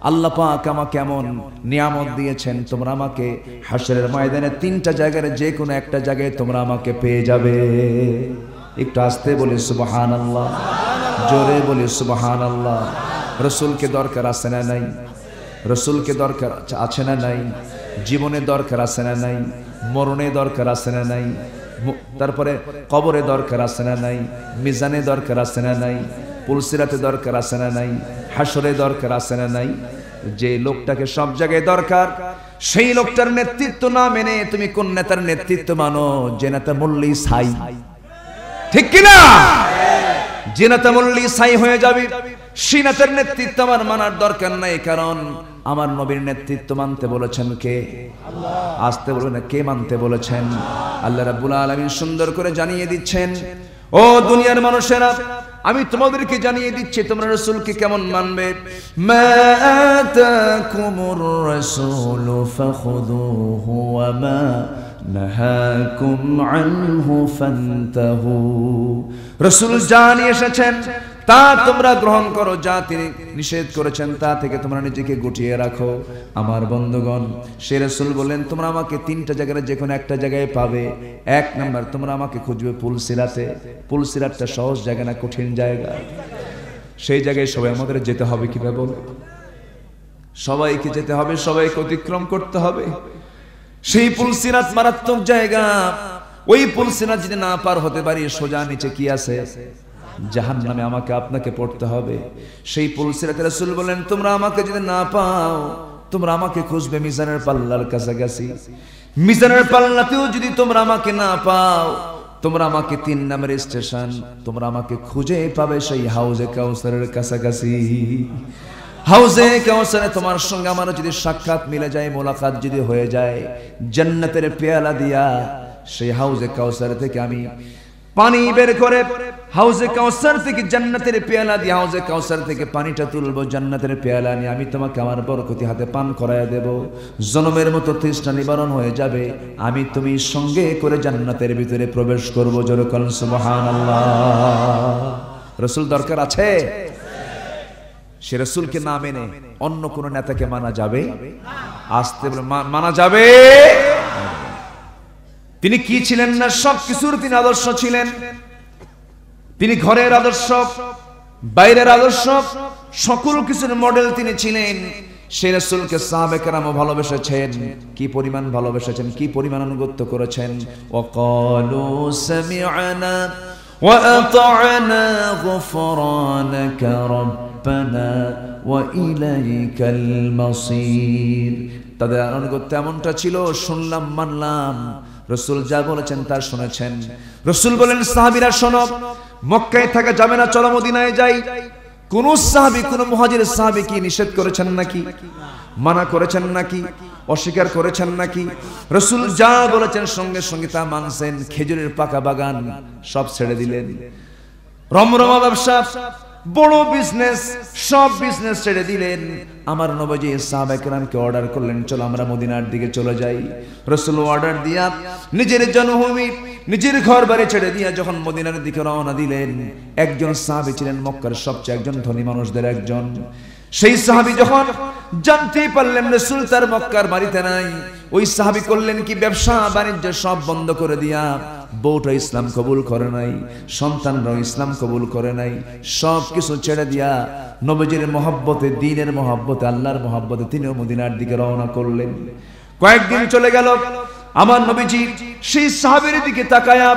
আল্লাহ পাক আমাকে এমন নিয়ামত দিয়েছেন, তোমরা আমাকে হাসরের ময়দানে 3টা জায়গায় যে কোনো একটা জায়গায় তোমরা আমাকে পেয়ে যাবে। একটু আস্তে বলি সুবহানাল্লাহ, জোরে বলি সুবহানাল্লাহ। রাসূলকে দরকার আছে না নাই? রাসূলকে দরকার আছে না নাই? জীবনে দরকার আছে না নাই? মরণে দরকার আছে না নাই? তারপরে কবরে দরকার আছে না নাই? মিজানে দরকার আছে না নাই? পুলসিরাতে দরকার আছে না নাই? হাসরে দরকার আছে না নাই? যে লোকটাকে সব জায়গায় দরকার, সেই লোকটার নেতৃত্ব না মেনে তুমি কোন নেতার নেতৃত্ব মানো? যে নেতা মূল্যই ছাই, ঠিক কিনা? যে নেতা মূল্যই ছাই হয়ে যাবে, সেই নেতার নেতৃত্ব আমার মানার দরকার নাই। কারণ আমার নবীর নেতৃত্ব মানতে বলেছেন কে? আল্লাহ। আসতে বলবেন না, কে মানতে বলেছেন? আল্লাহ রাব্বুল আলামিন সুন্দর করে জানিয়ে দিচ্ছেন, ও দুনিয়ার মানুষেরা, আমি তোমাদেরকে জানিয়ে দিচ্ছি তোমরা রাসূলকে কেমন মানবে। মা আতাকুমুর রাসূলু ফাখুযুহু ওয়া মা নাহাকুম আনহু ফান্তাহু। রাসূল যা নিয়ে এসেছেন তা তোমরা গ্রহণ করো, যা তিনি নিষেধ করেছেন তা থেকে তোমরা নিজেকে গুটিয়ে রাখো। আমার বন্ধুগণ, সে রাসূল বলেন তোমরা আমাকে তিনটা জায়গায় যে কোনো একটা জায়গায় পাবে। এক নাম্বার, তোমরা আমাকে খুঁজবে পুলসিরাতে। পুলসিরাতটা সহজ জায়গা না, কঠিন জায়গা। সেই জায়গায় সবাই আমাদের যেতে হবে। কিভাবে বল? সবাইকে যেতে হবে, সবাইকে অতিক্রম করতে হবে। সেই পুলসিরাত মারাত্মক জায়গা। ওই পুলসিরাত যদি না পার হতে পারি, সোজা নিচে কি আছে? জাহান্নামে আমাকে আপনাকে পড়তে হবে। সেই পুলসিরাতে রাসূল বলেন তোমরা আমাকে যদি না পাও, তোমরা আমাকে খুঁজবে মিজানের পাল্লার কাছাকাছি। মিজানের পাল্লাতেও যদি তোমরা আমাকে না পাও, তোমরা আমাকে 3 নম্বরের স্টেশন, তোমরা আমাকে খুঁজে পাবে সেই হাউজে কাউসারের কাছাকাছি। হাউজে কাউসারে তোমার সঙ্গে আমার যদি সাক্ষাৎ মিলে যায়, মোলাকাত যদি হয়ে যায়, জান্নাতের পেয়ালা দিয়া সেই হাউজে কাউসার থেকে আমি পানি বের করে, হাউজে কাউসার থেকে জান্নাতের পেয়ালা দিয়ে হাউজে কাউসার থেকে পানিটা তুলবো, জান্নাতের পেয়ালা নিয়ে আমি তোমাকে আমার বরকতি হাতে পান করায় দেব। জনমের মতো তৃষ্ণা নিবারণ হয়ে যাবে। আমি তুমি সঙ্গে করে জান্নাতের ভিতরে প্রবেশ করব। জোরে বলেন সুবহানাল্লাহ। রাসূল দরকার আছে? সে রাসূলকে না মেনে অন্য কোন নেতাকে মানা যাবে? আসতে বলে মানা যাবে? তিনি কি ছিলেন না? সবকিছুর তিনি আদর্শ ছিলেন। তিনি ঘরের আদর্শ, বাইরের আদর্শ, সকল কিছুর মডেল তিনি ছিলেন। সেই রাসূলকে সাহাবে কেরামও ভালোবেসেছেন। কি পরিমাণ ভালোবেসেছেন, কি পরিমাণ আনুগত্য করেছেন। ওয়াকালু সামি'না ওয়া আতা'না গুফরানাকা রাব্বানা ওয়া ইলাইকাল মাসির। তাদের আনুগত্য এমনটা ছিল, শুনলাম মানলাম। রাসূল যা বলেছেন তা শুনেছেন। রাসূল বলেন সাহাবীরা শোনো, মক্কায় থাকা যাবে না, চলো মদিনায় যাই। কোন সাহাবী, কোন মুহাজির সাহাবী কি নিষেধ করেছেন নাকি? মানা করেছেন নাকি? অস্বীকার করেছেন নাকি? রাসূল যা বলেছেন সঙ্গে সঙ্গে তা মানছেন। খেজুরের পাকা বাগান সব ছেড়ে দিলেন। রমরমা ব্যবসা, বড় বিজনেস, সব বিজনেস ছেড়ে দিলেন। আমার নবীজি সাহাবায়ে কেরামকে অর্ডার করলেন, চলো আমরা মদিনার দিকে চলে যাই। রাসূল অর্ডার দিয়া নিজের জন্মভূমি, নিজের ঘর বাড়ি ছেড়ে দিয়া যখন মদিনার দিকে রওনা দিলেন, একজন সাহাবী ছিলেন মক্কার সবচেয়ে একজন ধনী মানুষদের একজন। সেই সাহাবী যখন জানতে পারলেন রাসূল তার মক্কার বাড়িতে নাই, ওই সাহাবী করলেন কি, ব্যবসা বাণিজ্য সব বন্ধ করে দিয়া, বউটা ইসলাম কবুল করে নাই, সন্তানরাও ইসলাম কবুল করে নাই, সব কিছু ছেড়ে দিয়া নবীজির মহব্বতে, দ্বীনের মহব্বতে, আল্লাহর মহব্বতে তিনিও মদিনার দিকে রওনা করলেন। কয়েকদিন চলে গেল। আমার নবীজি সেই সাহাবীর দিকে তাকায়া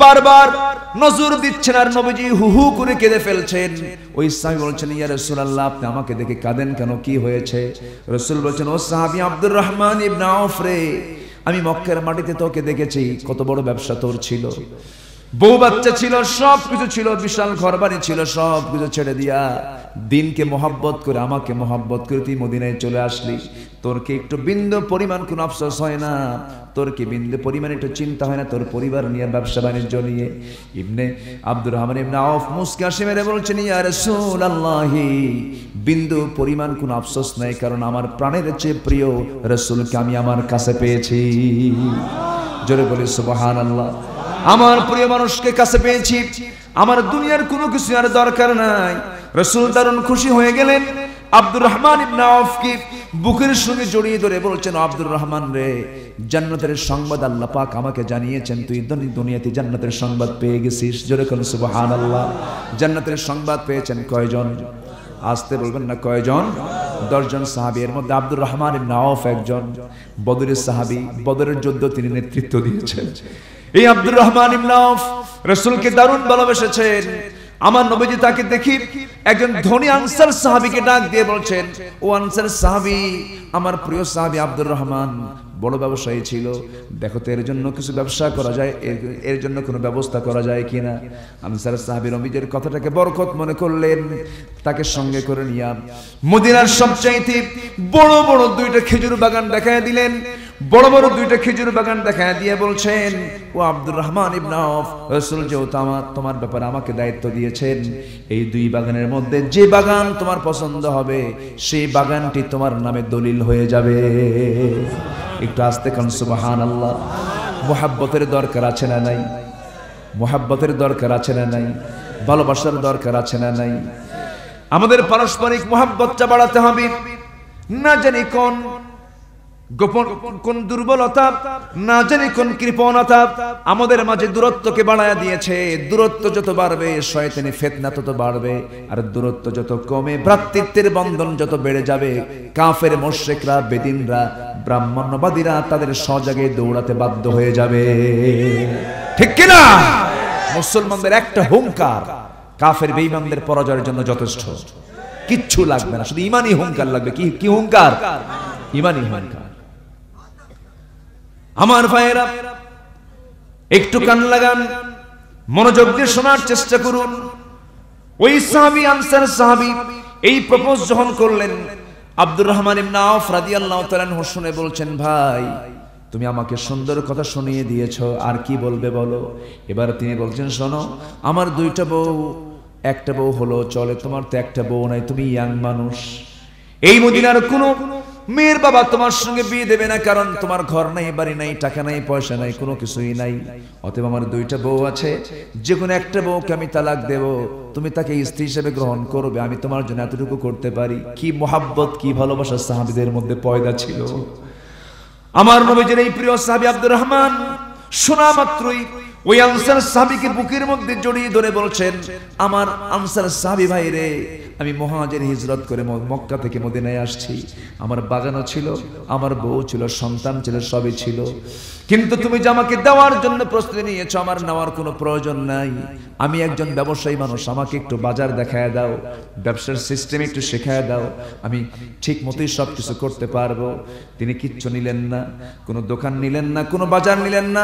বারবার নজর দিচ্ছেন, আর নবীজি হু হু করে কেঁদে ফেলছেন। ওই সাহাবী বলছেন, ইয়া রাসূলুল্লাহ, আপনি আমাকে দেখে কাঁদেন কেন, কি হয়েছে? রাসূল বলছেন, ও সাহাবী আব্দুর রহমান ইবনে আউফ রে, আমি মক্কার মাটিতে তোকে দেখেছি, কত বড় ব্যবসা তোর ছিল, বউ বাচ্চা ছিল, সব কিছু ছিল, বিশাল ঘরবাড়ি ছিল, সব কিছু ছেড়ে দিয়া দিনকে মহব্বত করে, আমাকে মহব্বত করে তুই মদিনায় চলে আসলি। তোর কি একটু বিন্দু পরিমাণ কোনো আফসোস হয় না? তোর কি বিন্দু পরিমাণ একটু চিন্তা হয় না তোর পরিবার নিয়ে, ব্যবসা বাণিজ্য নিয়ে? ইবনে আব্দুর রহমান ইবনে আউফ মুস্কি হাসি মেরে বলছেন, ইয়া রাসূলুল্লাহ, বিন্দু পরিমাণ কোনো আফসোস নাই, কারণ আমার প্রাণের চেয়ে প্রিয় রাসূলকে আমি আমার কাছে পেয়েছি। জোরে বলি সুবহানাল্লাহ। আমার প্রিয় মানুষকে কাছে পেয়েছি, আমার দুনিয়ার কোনো কিছু আর দরকার নাই। রাসূল দারুণ খুশি হয়ে গেলেন। আব্দুর রহমান ইবনে আউফকে বুকের সঙ্গে জড়িয়ে ধরে বলছেন, আব্দুর রহমান রে, জান্নাতের সংবাদ আল্লাহ পাক আমাকে জানিয়েছেন, তুই দুনিয়াতে জান্নাতের সংবাদ পেয়ে গেছিস। জোরে বলেন সুবহানাল্লাহ। জান্নাতের সংবাদ পেয়েছেন কয়জন? আসতে বলবেন না, কয়জন? 10 জন সাহাবী। এর মধ্যে আব্দুর রহমান ইবনে আউফ একজন, বদরের সাহাবী, বদরের যুদ্ধ তিনি নেতৃত্ব দিয়েছেন। এই আব্দুর রহমান ইবনে আউফ রাসূলকে দারুণ ভালোবেসেছেন। আমার নবীজি তাকে দেখি একজন ধনী আনসার সাহাবীকে ডাক দিয়ে বলছেন, ও আনসার সাহাবী, আমার প্রিয় সাহাবী আব্দুর রহমান বড় ব্যবসায়ী ছিল, দেখো তো এর জন্য কিছু ব্যবসা করা যায়, এর জন্য কোনো ব্যবস্থা করা যায় কিনা। আনসার সাহাবী নবীজির কথাটাকে বরকত মনে করলেন, তাকে সঙ্গে করে নিয়ে মদিনার সবচাইতে বড় বড় দুইটা খেজুর বাগান দেখায় দিলেন। বড় বড় দুইটা খেজুর বাগান দেখায় দিয়ে বলছেন, ও আব্দুর রহমান ইবনে আওফ, রাসূল যেহেতু তোমার ব্যাপারে আমাকে দায়িত্ব দিয়েছেন, এই দুই বাগানের মধ্যে যে বাগান তোমার পছন্দ হবে সেই বাগানটি তোমার নামে দলিল হয়ে যাবে। একটু আস্তে কান সুবহানাল্লাহ। মুহাব্বতের দরকার আছে না নাই? মুহাব্বতের দরকার আছে না নাই? ভালোবাসার দরকার আছে না নাই? আমাদের পারস্পরিক মুহাব্বতটা বাড়াতে হবে। না জানি কোন গোপন কোন দুর্বলতা, না জানি কোন কৃপণতা আমাদের মাঝে দূরত্বকে বাড়ায়া দিয়েছে। দূরত্ব যত বাড়বে শয়তানি ফিতনা তত বাড়বে, আর দূরত্ব যত কমে ভ্রাতৃত্বের বন্ধন যত বেড়ে যাবে। কাফের মুশরিকরা, বেদিনরা, ব্রাহ্মণ্যবাদীরা তাদের সজাগে দৌড়াতে বাধ্য হয়ে যাবে। ঠিক কি না? মুসলমানদের একটা হুঙ্কার কাফের বেঈমানদের পরাজয়ের জন্য যথেষ্ট, কিচ্ছু লাগবে না, শুধু ঈমানি হুঙ্কার লাগবে। কি হুঙ্কার? ঈমানি হুঙ্কার। আমার ভাইয়েরা, একটু কান লাগান, মনোযোগ দিয়ে শোনার চেষ্টা করুন। ওই সাহাবী, আনসার সাহাবী এই প্রপোজ যখন করলেন, আব্দুর রহমান ইবনে আওফ রাদিয়াল্লাহু তাআলা আনহু শুনে বলছেন, ভাই তুমি আমাকে সুন্দর কথা শুনিয়ে দিয়েছো, আর কি বলবে বলো। এবার তিনি বলছেন, শোনো, আমার দুইটা বউ, একটা বউ হলো চলে, তোমার তো একটা বউ নাই, তুমি ইয়াং মানুষ। এই মদিনার কোনো মেয়ের বাবা তোমার সঙ্গে বিয়ে দেবে না, কারণ তোমার ঘর নাই, বাড়ি নাই, টাকা নাই, পয়সা নাই, কোনো কিছুই নাই। অতএব আমার দুইটা বউ আছে, যে কোনো একটা বউকে আমি তালাক দেব, তুমি তাকে স্ত্রী হিসেবে গ্রহণ করবে, আমি তোমার জন্য এতটুকু করতে পারি। কি মুহাব্বত, কি ভালোবাসা সাহাবীদের মধ্যে পয়দা ছিল। আমার নবীজির এই প্রিয় সাহাবী আব্দুর রহমান শোনা মাত্রই ওই আনসার সাহাবীকে বুকের মধ্যে জড়িয়ে ধরে বলছেন, আমার আনসার সাহাবী ভাই রে, আমি মুহাজির হিজরত করে মক্কা থেকে মদিনায় আসছি। আমার বাগানও ছিল, আমার বউ ছিল, সন্তান ছিল, সবই ছিল, কিন্তু তুমি যে আমাকে দেওয়ার জন্য প্রস্তুতি নিয়েছো, আমার নেওয়ার কোনো প্রয়োজন নাই। আমি একজন ব্যবসায়ী মানুষ, আমাকে একটু বাজার দেখায় দাও, ব্যবসার সিস্টেম একটু শেখায় দাও, আমি ঠিক মতোই সব কিছু করতে পারবো। তিনি কিচ্ছু নিলেন না, কোনো দোকান নিলেন না, কোনো বাজার নিলেন না,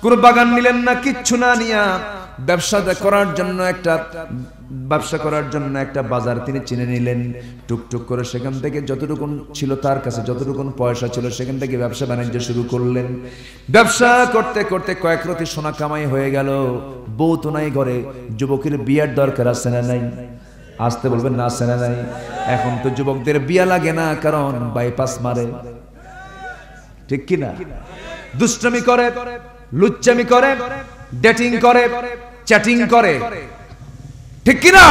কোনো বাগান নিলেন না, কিচ্ছু না নিয়া ব্যবসা করার জন্য একটা বাজার তিনি চিনে নিলেন। টুকটুক করে সেখান থেকে যতটুকু ছিল তার কাছে, যতটুকু পয়সা ছিল, সেখান থেকে ব্যবসা বাণিজ্য শুরু করলেন। ব্যবসা করতে করতে কয়েক রতি সোনা কামাই হয়ে গেল। বউ তো নাই ঘরে, যুবকের বিয়ার দরকার আছে না নাই? আসতে বলবেন না, আছে না নাই? এখন তো যুবকদের বিয়া লাগে না, কারণ বাইপাস মারে। ঠিক কি না? দুষ্টমি করে, লুচ্চামি করে, ডেটিং করে, চ্যাটিং করে, ঠিক কি না?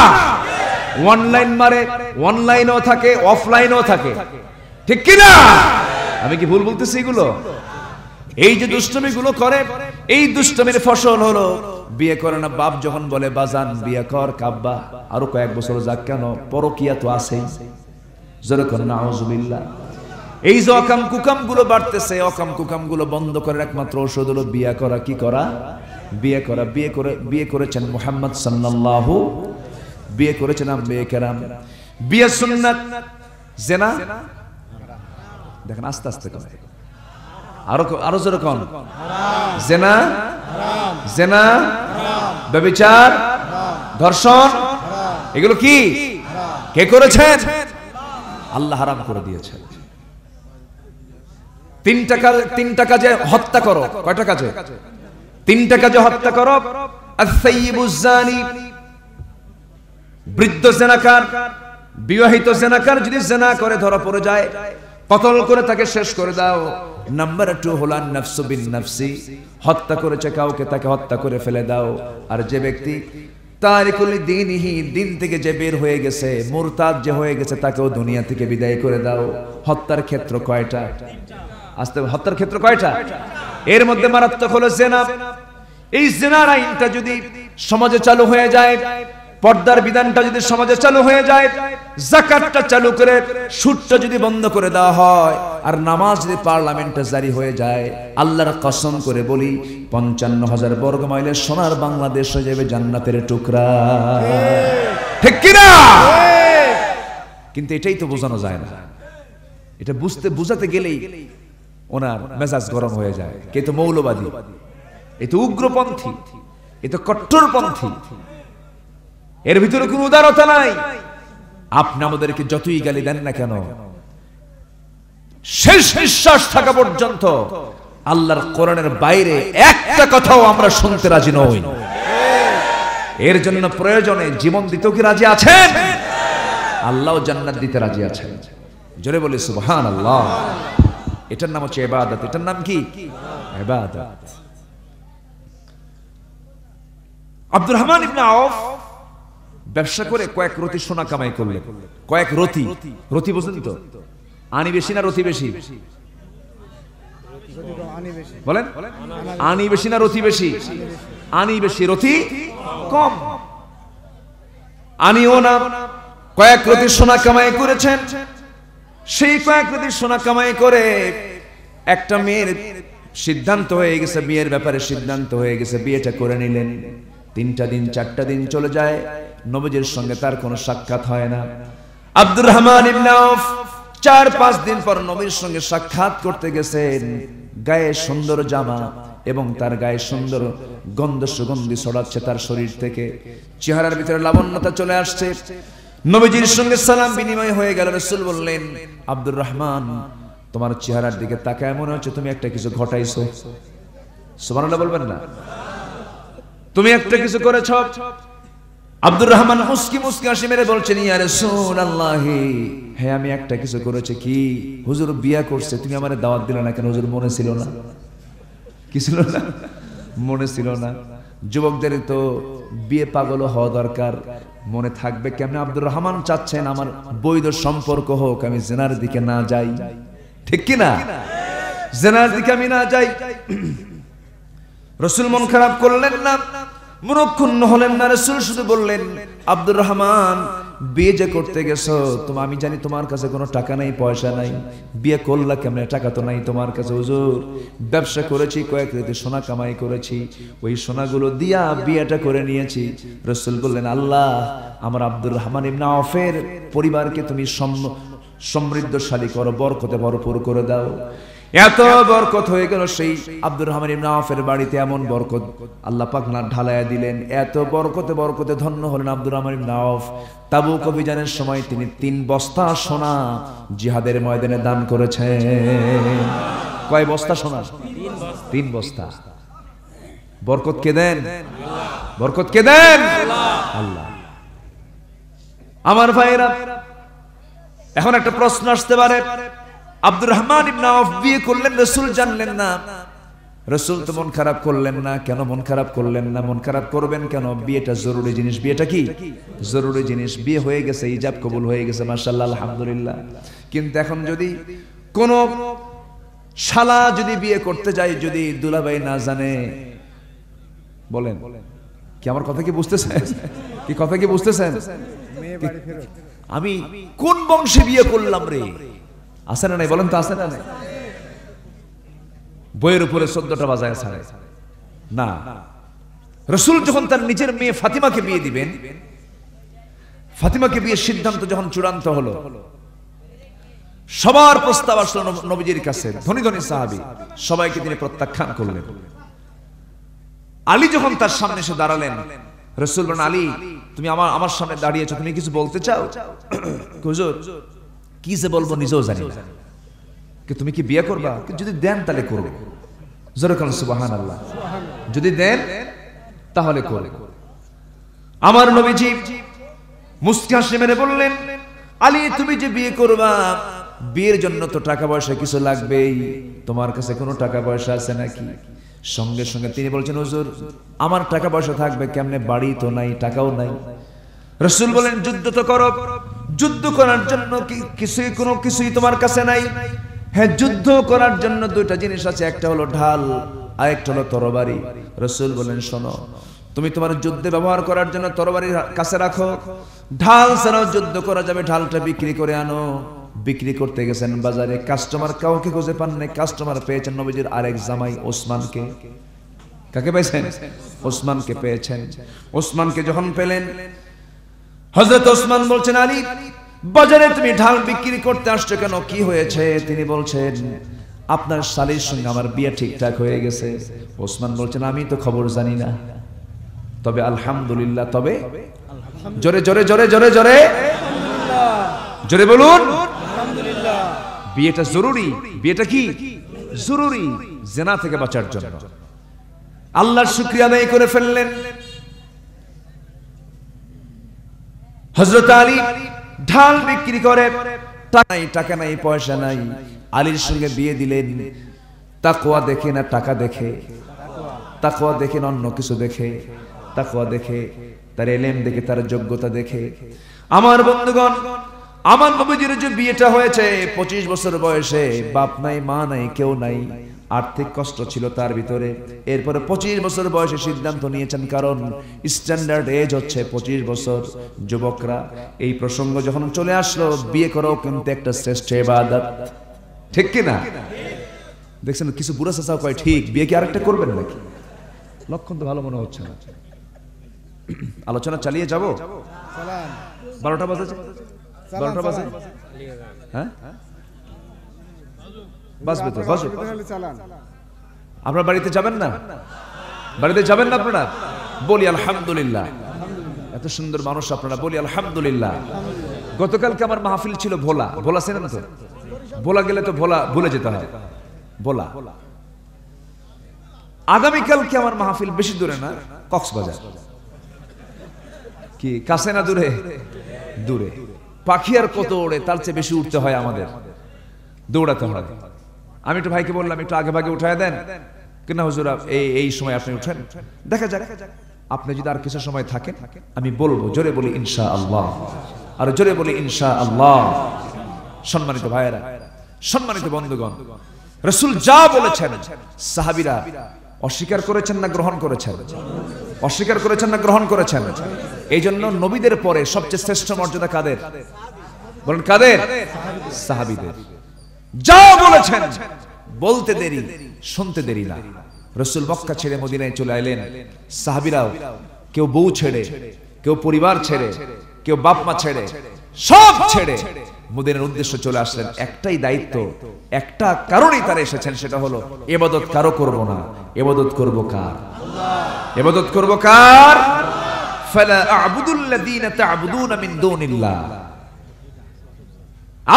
অনলাইন মারে, অনলাইনও থাকে, অফলাইনও থাকে, ঠিক কি না? আমি কি ভুল বলতেছি? এগুলো, এই যে দুষ্টমি গুলো করে, এই দুষ্টমির ফসল হলো বিয়ে করে না। বাপ যখন বলে, বাজান বিয়ে কর, কাব্বা আরো কয়েক বছর যাক, কেন পরকিয়া তো আছেই, যেরকম নাউজুবিল্লাহ। এই যে অকাম কুকাম গুলো বাড়তেছে, অকাম কুকাম গুলো বন্ধ করার একমাত্র ঔষধ হলো বিয়ে করা। কি করা? বিয়ে করা। বিয়ে করেছেন মুহাম্মদ সাল্লাল্লাহু, বিয়ে করেছেন আম্বিয়া কেরাম। বিয়ে সুন্নাত। জিনা দেখেন আস্তে আস্তে করে, আরো জোরে কোন? জিনা, জিনা, ব্যভিচার, ধর্ষণ, এগুলো কি কে করেছেন? আল্লাহ হারাম করে দিয়েছেন। তিনটা কাজে হত্যা করো। কয়টা কাজে? তিনটা কাজে হত্যা করো। আস-সাইয়্যিবুজ জানি, বৃদ্ধ জেনাকার, বিবাহিত জেনাকার যদি জেনা করে ধরা পড়ে যায়, কতল করে তাকে শেষ করে দাও। নাম্বার 2 হলো নাফসু বিন নাফসি, হত্যা করেছে কাউকে, তাকে হত্যা করে ফেলে দাও। আর যে ব্যক্তি তারিকুল দীনিহি, দিন থেকে যে বের হয়ে গেছে, মুরতাদ যে হয়ে গেছে, তাকেও দুনিয়া থেকে বিদায় করে দাও। হত্যার ক্ষেত্র কয়টা? আস্তে, হত্যার ক্ষেত্র কয়টা? এর মধ্যে মারাত্মক হলো জিনা। এই জিনার আইনটা যদি সমাজে চালু হয়ে যায়, পর্দার বিধানটা যদি সমাজে চালু হয়ে যায়, যাকাতটা চালু করে সুদটা যদি বন্ধ করে দেওয়া হয়, আর নামাজ যদি পার্লামেন্টে জারি হয়ে যায়, আল্লাহর কসম করে বলি ৫৫,০০০ বর্গ মাইলের সোনার বাংলাদেশ হয়ে যাবে জান্নাতের টুকরা। ঠিক কি না? কিন্তু এটাই তো বোঝানো যায় না। এটা বুঝাতে গেলেই ওনার মেজাজ গরম হয়ে যায়। কে তো মৌলবাদী, এ তো উগ্রপন্থী, এ তো কট্টরপন্থী, এর ভিতরে কোনো উদারতা নাই। আপনি আমাদেরকে যতই গালি দেন না কেন, শেষ নিঃশ্বাস থাকা পর্যন্ত আল্লাহর কোরআনের বাইরে একটা কথাও আমরা শুনতে রাজি নই। এর জন্য প্রয়োজনে জীবন দিতেও কি রাজি আছেন? আল্লাহও জান্নাত দিতে রাজি আছেন। জোরে বলি সুবহানাল্লাহ। এটার নাম হচ্ছে ইবাদত। এটার নাম কি? ইবাদত। আব্দুর রহমান ইবনে আওফ ব্যবসা করে কয়েক রতি সোনা কামাই করলেন। কয়েক রতি, রতি বুঝলেন তো? আনি বেশি না রতি বেশি? বলেন, আনি বেশি না রতি বেশি? আনি বেশি, রতি কম। আনিও না, কয়েক রতি সোনা কামাই করেছেন। সেই কয়েক রতি সোনা কামাই করে একটা মেয়ের সিদ্ধান্ত হয়ে গেছে, বিয়ের ব্যাপারে সিদ্ধান্ত হয়ে গেছে, বিয়েটা করে নিলেন। 3টা দিন 4টা দিন চলে যায়, নবীজির সঙ্গে তার কোনো সাক্ষাৎ হয় না। আব্দুর রহমান ইবনে আওফ 4-5 দিন পর নবীর সঙ্গে সাক্ষাৎ করতে গেছেন। গায়ে সুন্দর জামা এবং তার গায়ে সুন্দর গন্ধ সুগন্ধি ছড়াচ্ছে তার শরীর থেকে, চেহারার ভিতরে লাবণ্যতা চলে আসছে। নবীজির সঙ্গে সালাম বিনিময় হয়ে গেল। রাসূল বললেন, আব্দুর রহমান, তোমার চেহারার দিকে তাকায় মনে হচ্ছে তুমি একটা কিছু ঘটাইছো। সুবহানাল্লাহ বলবেন না? তুমি একটা কিছু করেছ। আব্দুর রহমান মুস্কি মুস্কি হাসি মেরে বলছেন, ইয়া রাসূলুল্লাহ, হ্যাঁ আমি একটা কিছু করেছি। কি? হুজুর বিয়া করছে, তুমি আমারে দাওয়াত দিলে না কেন? হুজুর মনে ছিল না? কি ছিল না? মনে ছিল না। যুবকদের তো বিয়ে পাগল হওয়া দরকার, মনে থাকবে কেমনে? আব্দুর রহমান চাচ্ছেন আমার বৈধ সম্পর্ক হোক, আমি জিনার দিকে না যাই। ঠিক কি না? জিনার দিকে আমি না যাই। রাসূল মন খারাপ করলেন না, মনক্ষুণ্ণ হলেন না। রাসূল শুধু বললেন, আব্দুর রহমান, বিয়ে যে করতে গেছো, তুমি আমি জানি তোমার কাছে কোনো টাকা নাই, পয়সা নাই, বিয়ে করলা কেমনে? টাকা তো নাই তোমার কাছে। হুজুর ব্যবসা করেছি, কয়েক রাতে সোনা কামাই করেছি, ওই সোনাগুলো দিয়া বিয়েটা করে নিয়েছি। রাসূল বললেন, আল্লাহ আমার আব্দুর রহমান ইবনে আওফের পরিবারকে তুমি সমৃদ্ধশালী করো, বরকতে ভরপুর করে দাও। এত বরকত হয়ে গেল, সেই আব্দুর রহমান ইবনে আওফের বাড়িতে এমন বরকত আল্লাহ পাক না ঢালায়া দিলেন। এত বরকতে বরকতে ধন্য হলেন আব্দুর রহমান ইবনে আওফ। তাবুক অভিযানের সময় তিনি 3 বস্তা সোনা জিহাদের ময়দানে দান করেছেন। কয় বস্তা সোনা? 3 বস্তা। বরকত কে দেন? বরকত কে দেন? আল্লাহ। আমার ভাইরা, এখন একটা প্রশ্ন আসতে পারে, আব্দুর রহমান ইবনে আওফ বিয়ে করলেন, রাসূল জানলেন না। রাসূল তো মন খারাপ করলেন না কেন? মন খারাপ করলেন না, মন খারাপ করবেন কেন? বিয়েটা জরুরি জিনিস। বিয়েটা কি জরুরি জিনিস? বিয়ে হয়ে গেছে, ইজাব কবুল হয়ে গেছে, মাশাআল্লাহ, আলহামদুলিল্লাহ। কিন্তু এখন যদি কোন শালা যদি বিয়ে করতে যায়, যদি দুলাভাই না জানে, বলেন কি আমার কথা কি বুঝতেছেন? কি কথা কি বুঝতেছেন? আমি কোন বংশে বিয়ে করলাম রে? আছে না নাই? বলেন তো, আছে না নাই? বইয়ের উপরে 14টা বাজায় ছাড়ে না। রাসূল যখন তার নিজের মেয়ে ফাতিমাকে বিয়ে দিবেন, ফাতিমাকে বিয়ের সিদ্ধান্ত যখন চূড়ান্ত হলো, সবার প্রস্তাব আসলো নবীজির কাছে, ধনী ধনী সাহাবী, সবাইকে তিনি প্রত্যাখ্যান করলেন। আলী যখন তার সামনে এসে দাঁড়ালেন, রাসূল বলেন, আলী তুমি আমার সামনে দাঁড়িয়েছো, তুমি কিছু বলতে চাও? হুজুর কি যে বলবো নিজেও জানি না, তুমি কি বিয়ে করবা? যদি দেন তাহলে করবে। জোরে বলেন সুবহানাল্লাহ। যদি দেন তাহলে করবে। আমার নবীজি মুস্কি হাসি মেরে বললেন, আলী তুমি যে বিয়ে করবা, বিয়ের জন্য তো টাকা পয়সা কিছু লাগবেই, তোমার কাছে কোনো টাকা পয়সা আছে নাকি? সঙ্গে সঙ্গে তিনি বলছেন, হুজুর আমার টাকা পয়সা থাকবে কেমনে? বাড়ি তো নাই, টাকাও নাই। রাসূল বলেন, যুদ্ধ তো করো, যুদ্ধ করার জন্য কোনো কিছুই তোমার কাছে নাই? হ্যাঁ, যুদ্ধ করার জন্য 2টা জিনিস আছে, একটা হলো ঢাল আর একটা হলো তরবারি। রাসূল বলেন, শোনো, তুমি তোমার যুদ্ধে ব্যবহার করার জন্য তরবারি কাছে রাখো, ঢাল ছাড়াও যুদ্ধ করা যাবে, ঢালটা বিক্রি করে আনো। বিক্রি করতে গেছেন বাজারে, কাস্টমার কাউকে খুঁজে পান নাই। কাস্টমার পেয়েছেন নবীজির আরেক জামাই ওসমানকে। কাকে পেয়েছেন? ওসমানকে পেয়েছেন। ওসমানকে যখন পেলেন, হযরত ওসমান বলছেন, আলী বাজারে তুমি ঢাল বিক্রি করতে আসছো কেন, কি হয়েছে? তিনি বলছেন, আপনার শালীর সঙ্গে আমার বিয়ে ঠিকঠাক হয়ে গেছে। ওসমান বলছেন, আমি তো খবর জানি না, তবে আলহামদুলিল্লাহ। তবে জোরে জোরে জোরে জোরে জোরে জোরে বলুন আলহামদুলিল্লাহ। বিয়েটা জরুরি। বিয়েটা কি জরুরি? জিনা থেকে বাঁচার জন্য। আল্লাহর শুকরিয়া আদায় করে ফেললেন। হযরত আলী ঢাল বিক্রি করে, টাকা নাই পয়সা নাই, আলীর সঙ্গে বিয়ে দিলেন। তাকওয়া দেখে না টাকা দেখে, তাকওয়া দেখে না অন্য কিছু দেখে, তাকওয়া দেখে, তার ইলম দেখে, তার যোগ্যতা দেখে। আমার বন্ধুগণ, আমার নবীজির যে বিয়েটা হয়েছে 25 বছর বয়সে, বাপ নাই মা নাই কেউ নাই, আর্থিক কষ্ট ছিল তার ভিতরে। এরপরে 25 বছর বয়সে সিদ্ধান্ত নিয়েছেন, কারণ স্ট্যান্ডার্ড এজ হচ্ছে 25 বছর। যুবকরা এই প্রসঙ্গ যখন চলে আসলো, বিয়ে করাও কিন্তু একটা শ্রেষ্ঠ ইবাদত, ঠিক কি না? দেখছেন কিছু বুড়া চাচাও কয়, ঠিক, বিয়ে কি আরেকটা করবেন নাকি? লক্ষণ তো ভালো মনে হচ্ছে না। আলোচনা চালিয়ে যাব? 12টা বাজে, 12টা বাজে, হ্যাঁ বাজবে তো, বাজো। আপনারা বাড়িতে যাবেন না? বাড়িতে যাবেন না আপনারা? বলি আলহামদুলিল্লাহ। এত সুন্দর মানুষ আপনারা, বলি আলহামদুলিল্লাহ। গতকালকে আমার মাহফিল ছিল ভোলা। ভোলা চেনেন তো? ভোলা গেলে তো ভোলা ভুলে যেতে হয়। ভোলা। আগামীকালকে আমার মাহফিল বেশি দূরে না, কক্সবাজার। কি কাছে না দূরে? দূরে। পাখি আর কত ওড়ে, তার চেয়ে বেশি উঠতে হয় আমাদের, দৌড়াতে হয়। আমি একটু ভাইকে বললাম, একটু আগে ভাগে উঠায় দেন কিনা হুজুর, এই সময় আপনি উঠেন, দেখা যাক। আপনি যদি আর কিছু সময় থাকেন আমি বলবো, জোরে বলি ইনশাআল্লাহ, আর জোরে বলি ইনশাআল্লাহ। সম্মানিত ভাইয়েরা, সম্মানিত বন্ধুগণ, রাসূল যা বলেছেন সাহাবীরা অস্বীকার করেছেন না গ্রহণ করেছেন? অস্বীকার করেছেন না গ্রহণ করেছেন? এই জন্য নবীদের পরে সবচেয়ে শ্রেষ্ঠ মর্যাদা কাদের? বলেন কাদের? সাহাবীদের। যা বলেছেন বলতে দেরি, শুনতে দেরি না। রাসূল মক্কা ছেড়ে মদিনায় চলে এলেন। সাহাবীরাও কেউ বউ ছেড়ে, কেউ পরিবার ছেড়ে, কেউ বাপ মা ছেড়ে, সব ছেড়ে মদিনার উদ্দেশ্যে চলে আসলেন। একটাই দায়িত্ব, একটা কারণেই তারা এসেছেন, সেটা হলো ইবাদত কারো করব না, ইবাদত করব কার? আল্লাহ। ইবাদত করব কার? ফালা আ'বুদুল্লাযীনা তা'বুদুনা মিন দুনিল্লাহ।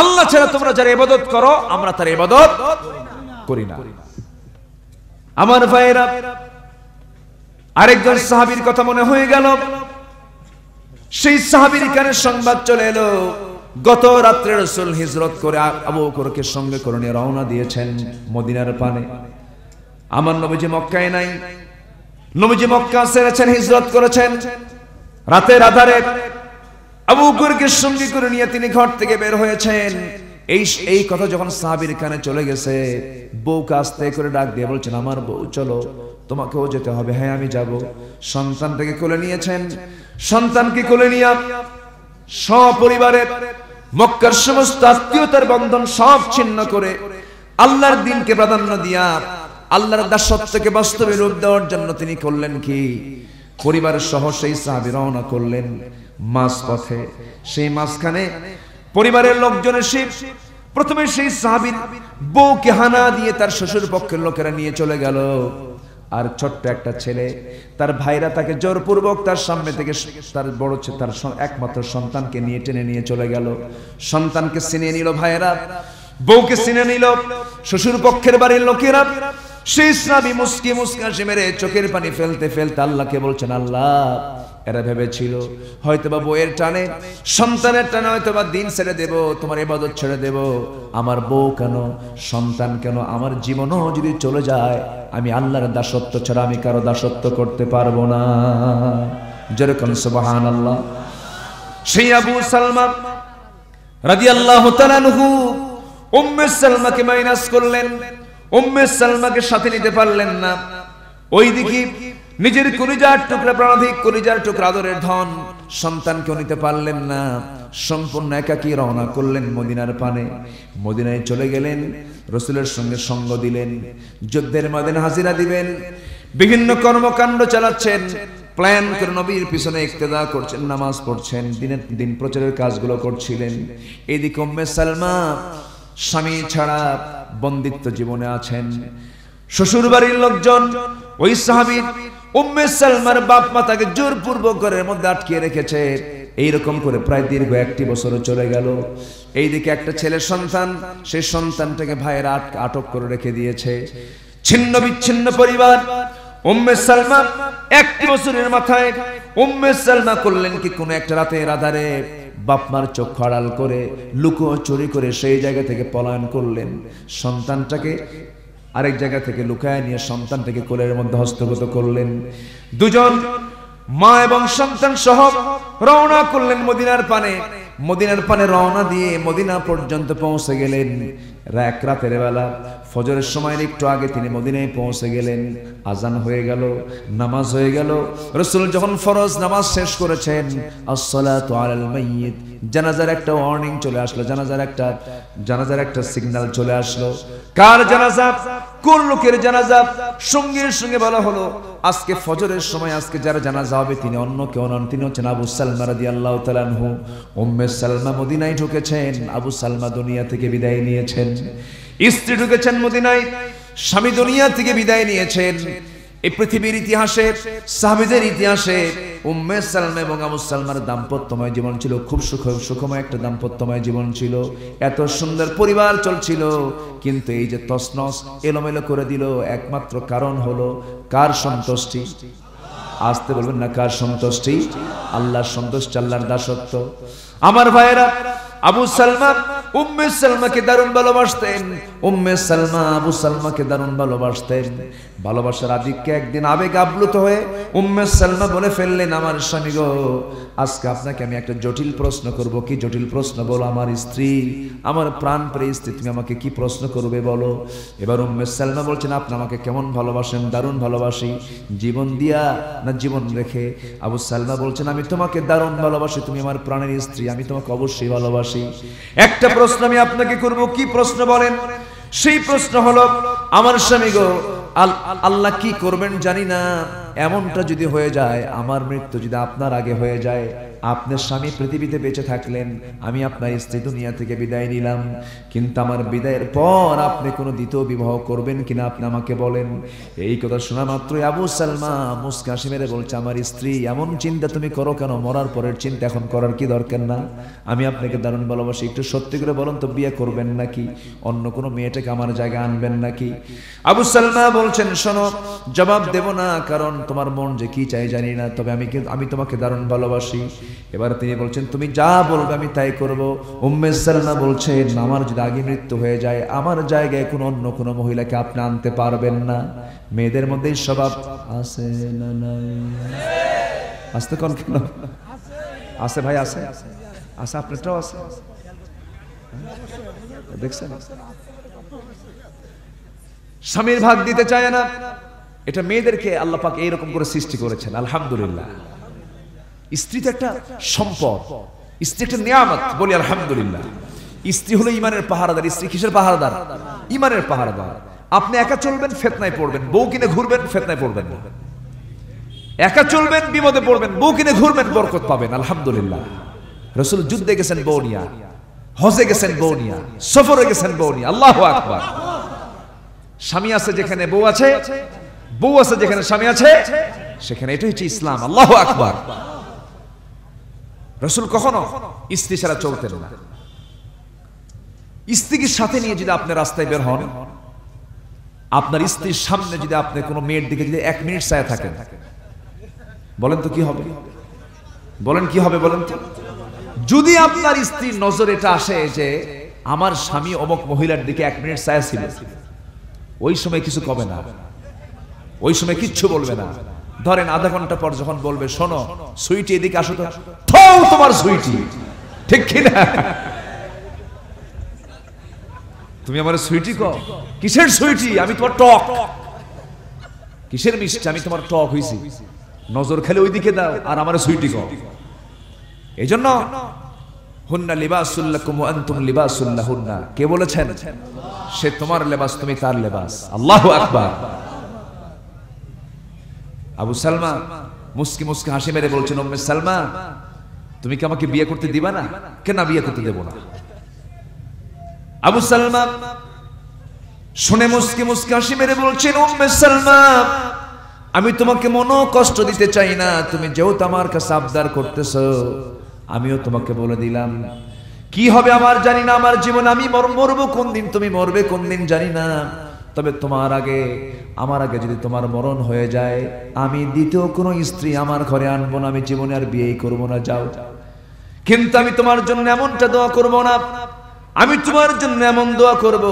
আল্লাহ ছাড়া তোমরা যারা ইবাদত করো, আমরা তার ইবাদত করি না। আমার ভাইরা, আরেকজন সাহাবীর কথা মনে হয়ে গেল। সেই সাহাবীর কানে সংবাদ চলে এলো, গত রাত্রে রাসূল হিজরত করে আবু বকরকে সঙ্গে করে নিয়ে রওনা দিয়েছেন মদিনার পানে। আমার নবীজি মক্কায় নাই। নবীজি মক্কা ছেড়েছেন, হিজরত করেছেন। রাতের আধারে আবু বকরকে সঙ্গে করে নিয়ে তিনি ঘর থেকে বের হয়েছেন। এই কথা যখন সাহাবীর কানে চলে গেছে, বউকে আস্তে করে ডাক দিয়ে বলছেন, আমার বউ চলো, তোমাকেও যেতে হবে। হ্যাঁ আমি যাব। সন্তানটাকে কোলে নিয়েছেন। সন্তানকে কোলে নিয়ে সপরিবারে মক্কার সমস্ত আত্মীয়তার বন্ধন সব ছিন্ন করে আল্লাহর দ্বীনকে প্রাধান্য দিয়া আল্লাহর দাসত্বকে বাস্তবে রূপ দেওয়ার জন্য তিনি করলেন কি? পরিবারের সহ সেই সাহাবী রওনা করলেন মাঝপথে। সেই মাঝখানে পরিবারের লোকজন এসে প্রথমে সেই সাহাবীর বউকে হানা দিয়ে তার শ্বশুর পক্ষের লোকেরা নিয়ে চলে গেল। আর ছোট্ট একটা ছেলে, তার ভাইরা তাকে জোরপূর্বক তার সামনে থেকে তার বড় তার একমাত্র সন্তানকে নিয়ে টেনে নিয়ে চলে গেল। সন্তানকে ছিনিয়ে নিল ভাইয়েরা, বউকে ছিনিয়ে নিল শ্বশুর পক্ষের বাড়ির লোকেরা। সেই সাহাবী মুস্কি মুস্কি হাসি মেরে চোখের পানি ফেলতে ফেলতে আল্লাহকে বলছেন, আল্লাহ, এরা ভেবেছিল হয়তোবা বউয়ের টানে, সন্তানের টানে হয়তোবা দিন ছেড়ে দেব, তোমার ইবাদত ছেড়ে দেব। আমার বউ কেন, সন্তান কেন, আমার জীবনও যদি চলে যায়, আমি আল্লাহর দাসত্ব ছাড়া আমি কারো দাসত্ব করতে পারবো না। যেরকম সুবহানাল্লাহ। সেই আবু সালমা রাদিয়াল্লাহু তাআলা আনহু উম্মে সালমাকে মাইনাস করলেন। উম্মে সালমাকে সাথে নিতে পারলেন না। ওইদিকে নিজের কলিজার টুকরা প্রাণাধিক কলিজার টুকরা আদরের ধন সন্তানকেও নিতে পারলেন না, সম্পূর্ণ একাকী রওনা করলেন মদিনার পানে। মদিনায় চলে গেলেন, রাসূলের সঙ্গে সঙ্গ দিলেন, যুদ্ধের ময়দানে হাজিরা দিবেন, বিভিন্ন কর্মকাণ্ড চালাচ্ছেন, প্ল্যান করে নবীর পিছনে ইক্তেদা করছেন, নামাজ পড়ছেন, দিনের দিন প্রচারের কাজগুলো করছিলেন। এদিকে উম্মে সালমা স্বামী ছাড়া বন্দিত্ব জীবনে আছেন। শ্বশুর বাড়ির লোকজন ওই সাহাবীর উম্মে সালমার বাপ মা তাকে জোরপূর্বক ঘরের মধ্যে আটকিয়ে রেখেছে। এইরকম করে প্রায় দীর্ঘ 1টি বছর চলে গেল। এইদিকে একটা ছেলের সন্তান, সেই সন্তানটাকে ভাইয়েরা আটক করে রেখে দিয়েছে। ছিন্ন বিচ্ছিন্ন পরিবার। উম্মে সালমা 1টি বছরের মাথায় উম্মে সালমা করলেন কি, কোন একটা রাতের আধারে বাপ মার চোখ আড়াল করে লুকো চুরি করে সেই জায়গা থেকে পলায়ন করলেন। সন্তানটাকে আরেক জায়গা থেকে লুকায় নিয়ে সন্তানটাকে কোলের মধ্যে হস্তগত করলেন। দুজন মা এবং সন্তান সহ রওনা করলেন মদিনার পানে। মদিনার পানে রওনা দিয়ে মদিনা পর্যন্ত পৌঁছে গেলেন। রাতের বেলা ফজরের সময়ের একটু আগে তিনি মদিনায় পৌঁছে গেলেন। আজান হয়ে গেল, নামাজ হয়ে গেল। রাসূল যখন ফরজ নামাজ শেষ করেছেন, আসসালাতু আলাল মাইয়িত, জানাজার একটা ওয়ার্নিং চলে আসলো, জানাজার একটা সিগন্যাল চলে আসলো। কার জানাজা, কোন লোকের জানাজা? সঙ্গে সঙ্গে বলা হলো আজকে ফজরের সময় আজকে যার জানাজা হবে তিনি অন্য কেউ নন, তিনি হচ্ছেন আবু সালমা রাদিয়াল্লাহু তাআলা আনহু। উম্মে সালমা মদিনায় ঢুকেছেন, আবু সালমা দুনিয়া থেকে বিদায় নিয়েছেন। স্ত্রী ঢুকেছেন মদিনায়, স্বামী দুনিয়া থেকে বিদায় নিয়েছেন। এই পৃথিবীর ইতিহাসে, সাহাবীদের ইতিহাসে উম্মে সালমা এবং আবু সালমার দাম্পত্যময় জীবন ছিল, খুব সুখময় একটা দাম্পত্যময় জীবন ছিল। এত সুন্দর পরিবার চলছিল, কিন্তু এই যে তছনছ এলোমেলো করে দিল, একমাত্র কারণ হলো কার সন্তুষ্টি? আসতে বলবেন না, কার সন্তুষ্টি? আল্লাহর সন্তুষ্টি, আল্লাহর দাসত্ব। আমার ভাইয়েরা, আবু সালমা উম্মে সালমাকে দারুণ ভালোবাসতেন। উম্মে সালমা আবু সালমাকে দারুণ ভালোবাসতেন। ভালোবাসার আধিক্যে একদিন আবেগ আপ্লুত হয়ে উম্মে সালমা বলে ফেললেন, আমার স্বামী গো, আজকে আপনাকে আমি একটা জটিল প্রশ্ন করব। কি জটিল প্রশ্ন? বলো। আমার স্ত্রী, আমার প্রাণ প্রিয় স্ত্রী, তুমি আমাকে কি প্রশ্ন করবে বলো। এবার উম্মে সালমা বলছেন, আপনি আমাকে কেমন ভালোবাসেন? দারুণ ভালোবাসি। জীবন দিয়া না জীবন রেখে? আবু সালমা বলছেন, আমি তোমাকে দারুণ ভালোবাসি, তুমি আমার প্রাণের স্ত্রী, আমি তোমাকে অবশ্যই ভালোবাসি। একটা প্রশ্ন আমি আপনাকে করব। কি প্রশ্ন বলেন? সেই প্রশ্ন হলো, আমার স্বামী গো, আল্লাহ কি করবেন জানি না, এমনটা যদি হয়ে যায়, আমার মৃত্যু যদি আপনার আগে হয়ে যায়, আপনার স্বামী পৃথিবীতে বেঁচে থাকলেন, আমি আপনার স্ত্রী দুনিয়া থেকে বিদায় নিলাম, কিন্তু আমার বিদায়ের পর আপনি কোনো দ্বিতীয় বিবাহ করবেন কিনা আপনি আমাকে বলেন। এই কথা শোনা মাত্রই আবু সালমা মুস্কা হাসি মেরে বলছে, আমার স্ত্রী, এমন চিন্তা তুমি করো কেন? মরার পরের চিন্তা এখন করার কি দরকার না? আমি আপনাকে দারুণ ভালোবাসি, একটু সত্যি করে বলুন তো, বিয়ে করবেন নাকি? অন্য কোনো মেয়েটাকে আমার জায়গায় আনবেন নাকি? আবু সালমা বলছেন, শোনো, জবাব দেব না, কারণ তোমার মন যে কি চাই জানি না, তবে আমি তোমাকে দারুণ ভালোবাসি। এবার তিনি বলছেন, তুমি যা বলবে আমি তাই করব। উম্মে সালমা বলছেন, আমার যদি আগে মৃত্যু হয়ে যায়, আমার জায়গায় কোনো অন্য কোনো মহিলাকে আপনি আনতে পারবেন না। মেয়েদের মধ্যে স্বভাব আছে না নাই? আসতে কোন কেন আছে ভাই? আছে আছে, আপনারটাও আছে, দেখছেন? স্বামীর ভাগ দিতে চায় না। এটা মেয়েদেরকে আল্লাহ পাক এইরকম করে সৃষ্টি করেছেন। আলহামদুলিল্লাহ, স্ত্রী তো একটা সম্পদ, স্ত্রী একটা নিয়ামত, বলি আলহামদুলিল্লাহ। স্ত্রী হলো ইমানের পাহারাদার। স্ত্রী কিসের পাহারাদার? ইমানের পাহারাদার। আপনি একা চলবেন, ফিতনায় পড়বেন। বউ কিনে ঘুরবেন, ফিতনায় পড়বেন না। একা চলবেন, বিপদে পড়বেন। বউ কিনে ঘুরবেন, বরকত পাবেন। আলহামদুলিল্লাহ। রাসূল যুদ্ধে গেছেন বউ নিয়া, হজে গেছেন বউ নিয়া, সফরে গেছেন বউ নিয়া। আল্লাহু আকবার। স্বামী আছে যেখানে বউ আছে, বউ আছে যেখানে স্বামী আছে, সেখানে এটাই হচ্ছে ইসলাম। আল্লাহু আকবার। রাসূল কখনো স্ত্রী ছাড়া চলতেন না। স্ত্রীকে সাথে নিয়ে যদি আপনি রাস্তায় বের হন, আপনার স্ত্রীর সামনে যদি আপনি কোনো মেয়ের দিকে যদি 1 মিনিট চায় থাকেন, বলেন তো কি হবে? বলেন কি হবে? বলেন তো। যদি আপনার স্ত্রীর নজর এটা আসে যে আমার স্বামী অমুক মহিলার দিকে 1 মিনিট চায় ছিল, ওই সময় কিছু কবে না, ওই সময় কিচ্ছু বলবে না। ধরেন আধা ঘন্টা পর যখন বলবে, শোনো সুইটি এদিকে আসো তো, তোমার সুইটি, ঠিক কিনা? তুমি আমার সুইটি কও? কিসের সুইটি? আমি তোমার টক। কিসের মিষ্টি? আমি তোমার টক হইছি, নজর খেলে ওইদিকে দাও আর আমার সুইটি কও। এই জন্য হুন্না লিবাসুল লাকুম ওয়া আনতুম লিবাসুল লাহুন্না। কে বলেছেন? সে তোমার লেবাস, তুমি তার লেবাস। আল্লাহু আকবার। আবু সালমা মুস্কি মুস্কি হাসি মেরে বলছেন, উম্মে সালমা তুমি কি আমাকে বিয়ে করতে দিবা না? কেন বিয়ে করতে দেব না? আবু সালমা শুনে মুস্কি মুস্কি হাসি মেরে বলছেন, উম্মে সালমা আমি তোমাকে মনো কষ্ট দিতে চাই না, তুমি যেহেতু আমার কাছে আবদার করতেছো, আমিও তোমাকে বলে দিলাম কি হবে আমার জানি না, আমার জীবন আমি মরবো কোন দিন, তুমি মরবে কোন দিন জানি না, তবে তোমার আগে আমার আগে যদি তোমার মরণ হয়ে যায়, আমি দ্বিতীয় কোনো স্ত্রী আমার ঘরে আনবো না, আমি জীবনে আর বিয়েই করবো না। যাও, কিন্তু আমি তোমার জন্য এমনটা দোয়া করবো না, আমি তোমার জন্য এমন দোয়া করব,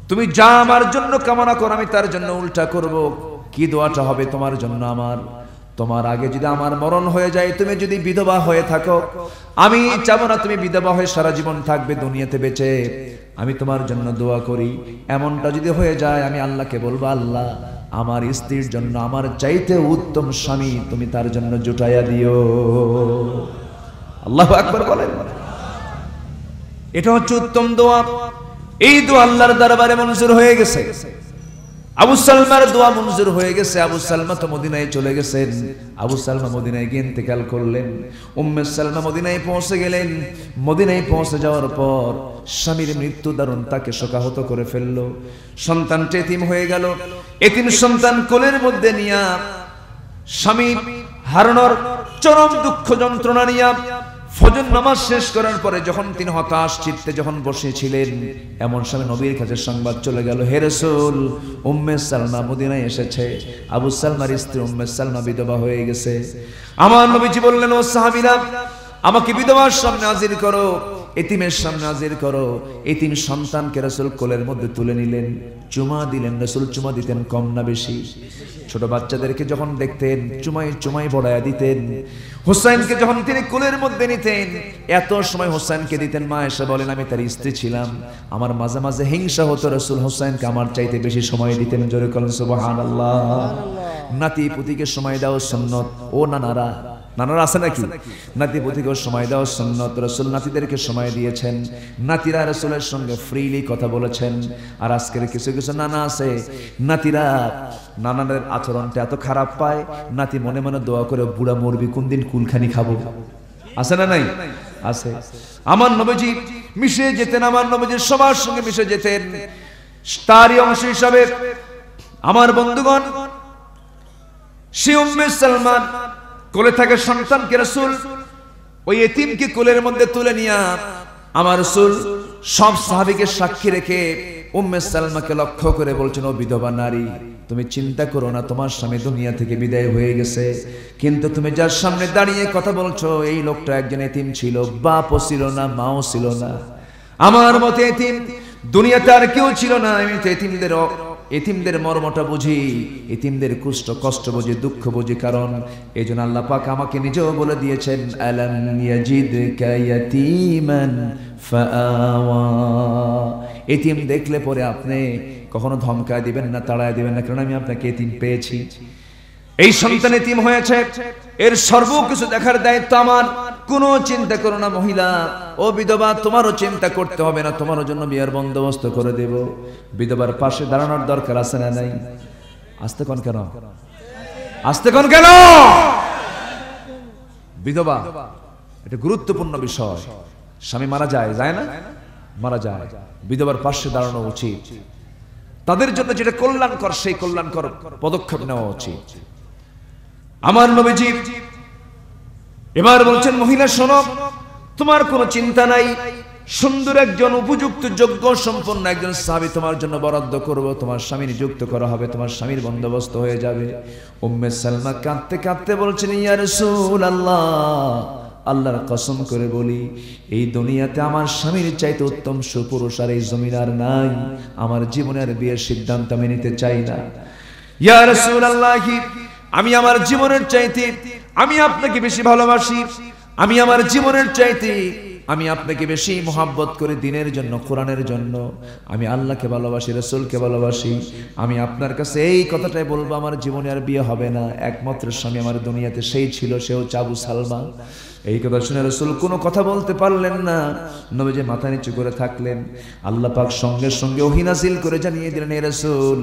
তুমি যা আমার জন্য কামনা করো আমি তার জন্য উল্টা করব। কি দোয়াটা হবে তোমার জন্য? আমার তোমার আগে যদি আমার মরণ হয়ে যায়, তুমি যদি বিধবা হয়ে থাকো, আমি চাবো না তুমি বিধবা হয়ে সারা জীবন থাকবে দুনিয়াতে বেঁচে, আমি তোমার জন্য দোয়া করি এমনটা যদি হয়ে যায়, আমি আল্লাহকে বলবো, আল্লাহ আমার স্ত্রীর জন্য আমার চাইতে উত্তম স্বামী তুমি তার জন্য জুটাইয়া দিও। আল্লাহু আকবার বলেন। এটা হচ্ছে উত্তম দোয়া। এই দোয়া আল্লাহর দরবারে মঞ্জুর হয়ে গেছে। আবু সালমার দোয়া মঞ্জুর হয়ে গেছে। আবু সালমা তো মদিনায় চলে গেছেন। আবু সালমা মদিনায় গিয়ে ইন্তেকাল করলেন। উম্মে সালমা মদিনায় পৌঁছে গেলেন। মদিনায় পৌঁছে যাওয়ার পর স্বামীর মৃত্যু দারুণ তাকে শোকাহত করে ফেললো। সন্তানটা এতিম হয়ে গেল। এতিম সন্তান কোলের মধ্যে নিয়া স্বামী হারানোর চরম দুঃখ যন্ত্রণা নিয়া ফজর নামাজ শেষ করার পরে যখন তিনি হতাশ চিত্তে যখন বসেছিলেন, এমন সময় নবীর কাছে সংবাদ চলে গেল, হে রাসূল, উম্মে সালমা মদিনায় এসেছে। আবু সালমার স্ত্রী উম্মে সালমা বিধবা হয়ে গেছে। আমার নবীজি বললেন, ও সাহাবীরা, আমাকে বিধবার সামনে হাজির করো, এতিমের সামনে হাজির করো। এতিম সন্তানকে রাসূল কোলের মধ্যে তুলে নিলেন, চুমা দিলেন। রাসূল চুমা দিতেন কম না বেশি? ছোট বাচ্চাদেরকে যখন দেখতেন চুমাই চুমাই বড়ায়া দিতেন। হোসেনকে যখন তিনি কোলের মধ্যে নিতেন, এত সময় হোসেনকে দিতেন। মা এসে বলেন, আমি তার স্ত্রী ছিলাম, আমার মাঝে মাঝে হিংসা হতো, রাসূল হোসেনকে আমার চাইতে বেশি সময় দিতেন। জোরে বলেন সুবহানাল্লাহ। নাতি পুতিকে সময় দেওয়া সুন্নত। ও নানারা, নানারা আছে নাকি? নাতি পুতিকে সময় দেওয়া সুন্নত। রাসূল নাতিদেরকে সময় দিয়েছেন। নাতিরা রাসূলের সঙ্গে ফ্রিলি কথা বলেছেন। আর আজকের কিছু কিছু নানা আছে, নাতিরা নানাদের আচরণটা এত খারাপ পায়, নাতি মনে মনে দোয়া করে, বুড়া মরবি কোন দিন কুলখানি খাবো। আছে না নাই? আছে। আমার নবীজি মিশে যেতেন, আমার নবীজি সবার সঙ্গে মিশে যেতেন। তারই অংশ হিসাবে আমার বন্ধুগণ, সে উম্মে সালমান কোলে থাকে সন্তানকে রাসূল ওই এতিমকে কোলের মধ্যে তুলে নিয়া আমার রাসূল সব সাহাবীকে সাক্ষী রেখে উম্মে সালমাকে লক্ষ্য করে বলছেন, ও বিধবা নারী, তুমি চিন্তা করো না, তোমার স্বামী দুনিয়া থেকে বিদায় হয়ে গেছে, কিন্তু তুমি যার সামনে দাঁড়িয়ে কথা বলছো এই লোকটা একজন এতিম ছিল, বাপও ছিল না, মাও ছিল না, আমার মতে এতিম দুনিয়াতে আর কেউ ছিল না। আমি তো এতিমদের মর্মটা বুঝি, এতিমদের কষ্ট বুঝি, দুঃখ বুঝি। কারণ এই জন্য আল্লাহ পাক আমাকে নিজেও বলে দিয়েছেন, আলাম ইয়াজিদকা ইয়াতীমান ফাআওয়া। এতিম দেখলে পরে আপনি কখনো ধমকায় দিবেন না, তাড়ায় দিবেন না, কারণ আমি আপনাকে এতিম পেয়েছি। এই সন্তান এতিম হয়েছে, এর সর্বকিছু দেখার দায়িত্ব আমার। কোনো চিন্তা করো না মহিলা, ও বিধবা, তোমারও চিন্তা করতে হবে না, তোমারও জন্য বিয়ের বন্দোবস্ত করে দেব। বিধবার পাশে দাঁড়ানোর দরকার আছে না নাই? আসতে কোন কেন? আসতে কোন কেন? বিধবা এটা গুরুত্বপূর্ণ বিষয়। স্বামী মারা যায়, যায় না? মারা যায়, বিধবার পাশে দাঁড়ানো উচিত। তাদের জন্য যেটা কল্যাণকর সেই কল্যাণকর পদক্ষেপ নেওয়া উচিত। আমার নবীজি এবার বলছেন, মহিলা শোনো, তোমার কোনো চিন্তা নাই, সুন্দর একজন উপযুক্ত যোগ্য সম্পন্ন একজন সাহাবী তোমার জন্য বরাদ্দ করব, তোমার স্বামী নিযুক্ত করা হবে, তোমার স্বামীর বন্দোবস্ত হয়ে যাবে। উম্মে সালমা কাঁদতে কাঁদতে বলছেন, ইয়া রাসূলুল্লাহ, আল্লাহর কসম করে বলি, এই দুনিয়াতে আমার স্বামীর চাইতে উত্তম সুপুরুষ আর এই জমিন আর নাই। আমার জীবনের বিয়ের সিদ্ধান্ত আমি নিতে চাই না। ইয়া রাসূলুল্লাহ, আমি আমার জীবনের চাইতে আমি আপনাকে বেশি ভালোবাসি। আমি আমার জীবনের চাইতে আমি আপনাকে বেশি মোহাব্বত করি দিনের জন্য, কোরআনের জন্য। আমি আল্লাহকে ভালোবাসি, রাসূলকে ভালোবাসি। আমি আপনার কাছে এই কথাটাই বলবো, আমার জীবনে আর বিয়ে হবে না। একমাত্র স্বামী আমার দুনিয়াতে সেই ছিল, সেও আবু সালমা। এই কথা শুনে রাসূল কোনো কথা বলতে পারলেন না। নবীজি মাথা নিচু করে থাকলেন। আল্লাহ পাক সঙ্গে সঙ্গে ওহী নাযিল করে জানিয়ে দিলেন, হে রাসূল,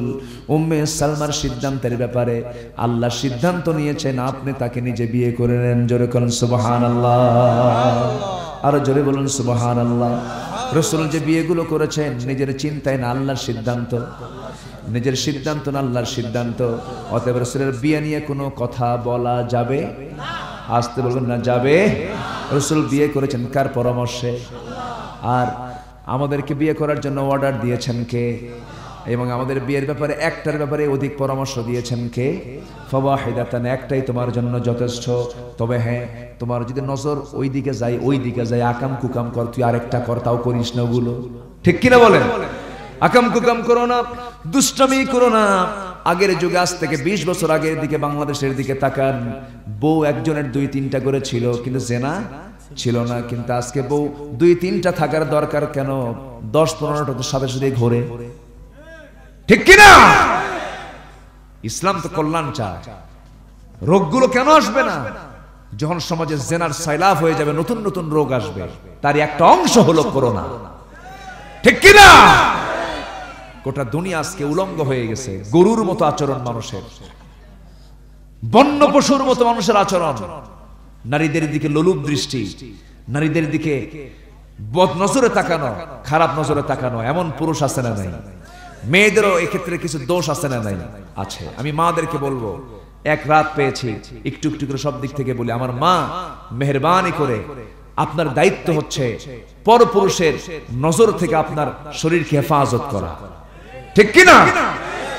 উম্মে সালমার সিদ্ধান্তের ব্যাপারে আল্লাহ সিদ্ধান্ত নিয়েছেন, আপনি তাকে নিজে বিয়ে করে নেন। জোরে বলুন সুবহানাল্লাহ, আরো জোরে বলুন সুবহানাল্লাহ। রাসূল যে বিয়েগুলো করেছেন নিজের চিন্তায় না, আল্লাহর সিদ্ধান্ত। নিজের সিদ্ধান্ত না, আল্লাহর সিদ্ধান্ত। অতএব রাসূলের বিয়ে নিয়ে কোনো কথা বলা যাবে না। আসতে বলবেন না, যাবে। রাসূল বিয়ে করেছেন কার পরামর্শে? আর আমাদেরকে বিয়ে করার জন্য অর্ডার দিয়েছেন কে? এবং আমাদের বিয়ের ব্যাপারে একটার ব্যাপারে অধিক পরামর্শ দিয়েছেন কে? ফাওয়াহিদাতান, একটাই তোমার জন্য যথেষ্ট। তবে হ্যাঁ, তোমার যদি নজর ওই দিকে যায়, আকাম কুকাম কর, তুই আরেকটা কর, তাও করিস না। ওগুলো ঠিক কিনা বলেন? আকাম কুকাম করো না, দুষ্টামি করো না। আগের যুগে, আজ থেকে 20 বছর আগের দিকে বাংলাদেশের দিকে তাকান, বউ একজনের 2-3টা করে ছিল, কিন্তু জেনা ছিল না। কিন্তু আজকে বউ 2-3টা থাকার দরকার কেন? 10-15টা তো সাথে সাথে ঘোরে, ঠিক কিনা? ইসলাম তো কল্যাণ চায়। রোগগুলো কেন আসবে না? যখন সমাজে জেনার সাইলাভ হয়ে যাবে, নতুন নতুন রোগ আসবে। তারই একটা অংশ হলো করোনা, ঠিক কিনা? গোটা দুনিয়া আজকে উলঙ্গ হয়ে গেছে। গরুর মতো আচরণ মানুষের, বন্য পশুর মতো মানুষের আচরণ। নারীদের দিকে লোলুপ দৃষ্টি, নারীদের দিকে বদ নজরে তাকানো, খারাপ নজরে তাকানো। এমন পুরুষ আছে না নাই? মেয়েদেরও এক্ষেত্রে কিছু দোষ আছে না নাই? আছে। আমি মাদেরকে বলবো, এক রাত পেয়েছি, একটু একটু করে সব দিক থেকে বলি, আমার মা, মেহেরবানি করে আপনার দায়িত্ব হচ্ছে পরপুরুষের নজর থেকে আপনার শরীরকে হেফাজত করা, ঠিক কিনা?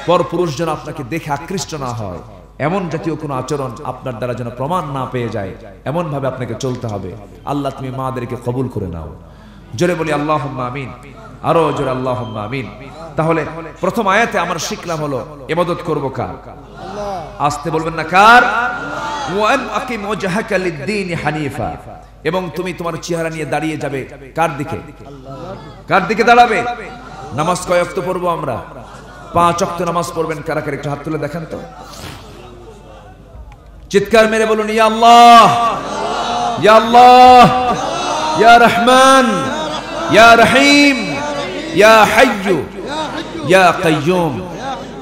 পরপুরুষ যেন আপনাকে দেখে আকৃষ্ট না হয়, এমন জাতীয় কোনো আচরণ আপনার দ্বারা যেন প্রমাণ না পেয়ে যায়, এমন ভাবে আপনাকে চলতে হবে। আল্লাহ তুমি মাদেরকে কবুল করে নাও। জোরে বলি আল্লাহুম্মা আমিন, আরো জোরে আল্লাহুম্মা আমিন। তাহলে প্রথম আয়াতে আমরা শিখলাম হলো ইবাদত করব কার? আসতে বলবেন না, কার? ওয়া আন আকিম ওয়াজহাকা লিদ-দীন হানিফা। এবং তুমি তোমার চেহারা নিয়ে দাঁড়িয়ে যাবে কার দিকে? কার দিকে দাঁড়াবে? নামাজ কয় ওয়াক্ত পড়বো আমরা? 5 ওয়াক্ত নামাজ পড়বেন। কারা কারা একটু হাত তুলে দেখান তো, চিৎকার মেরে বলুন, ইয়া আল্লাহ, ইয়া আল্লাহ, ইয়া রহমান, ইয়া রহিম, ইয়া হাইয়্যু, ইয়া কাইয়্যুম।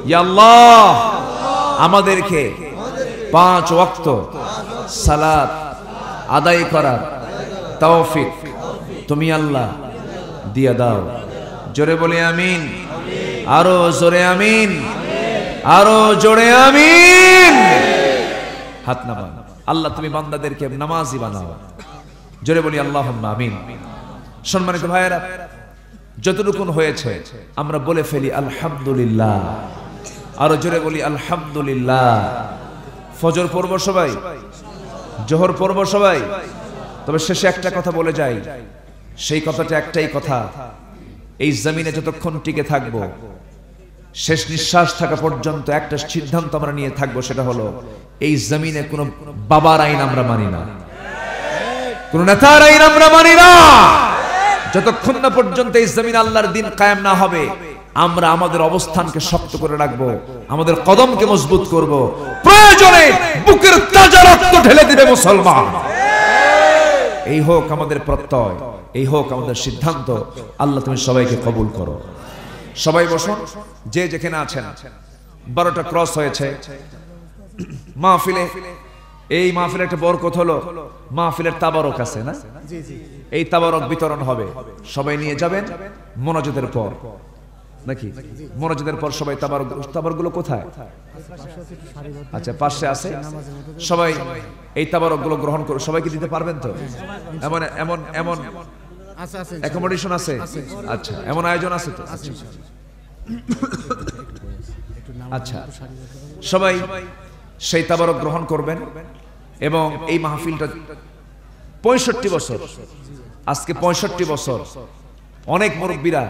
ইয়া আল্লাহ, আমাদেরকে 5 ওয়াক্ত সালাত আদায় করার তৌফিক তুমি আল্লাহ দিয়ে দাও। জোরে বলি আমিন, আরো জোরে আমিন, আরো জোরে আমিন। হাত নামান। আল্লাহ তুমি বান্দাদেরকে নামাজি বানাও। জোরে বলি আল্লাহুম্মা আমিন। সম্মানিত ভাইয়েরা, যতটুকুন হয়েছে আমরা বলে ফেলি আলহামদুলিল্লাহ। আরো জোরে বলি আলহামদুলিল্লাহ। ফজর পড়ব সবাই, জোহর পড়ব সবাই। তবে শেষে একটা কথা বলে যাই, সেই কথাটা একটাই কথা, এই জমিনে যতক্ষণ টিকে থাকবো, শেষ নিঃশ্বাস থাকা পর্যন্ত একটা সিদ্ধান্ত আমরা নিয়ে থাকবো, সেটা হলো এই জমিনে কোনো বাবার আইন আমরা মানি না, কোন নেতার আইন আমরা মানি না। যতক্ষণ না পর্যন্ত এই জমিনে আল্লাহর দ্বীন কায়েম না হবে, আমরা আমাদের অবস্থানকে শক্ত করে রাখবো, আমাদের কদমকে মজবুত করব। প্রয়োজনে বুকের তাজা রক্ত ঢেলে দিবে মুসলমান। এই হোক আমাদের প্রত্যয়, এই হোক আমাদের সিদ্ধান্ত। আল্লাহ তুমি সবাইকে কবুল করো। সবাই বসুন, যে যেখানে আছেন। 12টা ক্রস হয়েছে। মাহফিলে, এই মাহফিলে একটা বরকত হলো, মাহফিলের তাবারক আছে না? এই তাবারক বিতরণ হবে, সবাই নিয়ে যাবেন মোনাজাতের পর, নাকি? মোনাজাতের পর সবাই তাবারকগুলো কোথায়? আচ্ছা, পাশে আছে। সবাই এই তাবারকগুলো গ্রহণ করো। সবাইকে দিতে পারবেন তো? এমন এমন এমন অ্যাকোমোডেশন আছে? আচ্ছা, এমন আয়োজন আছে তো? আচ্ছা, সবাই সেই তাবারক গ্রহণ করবেন। এবং এই মাহফিলটা 65 বছর, আজকে 65 বছর। অনেক মুরব্বীরা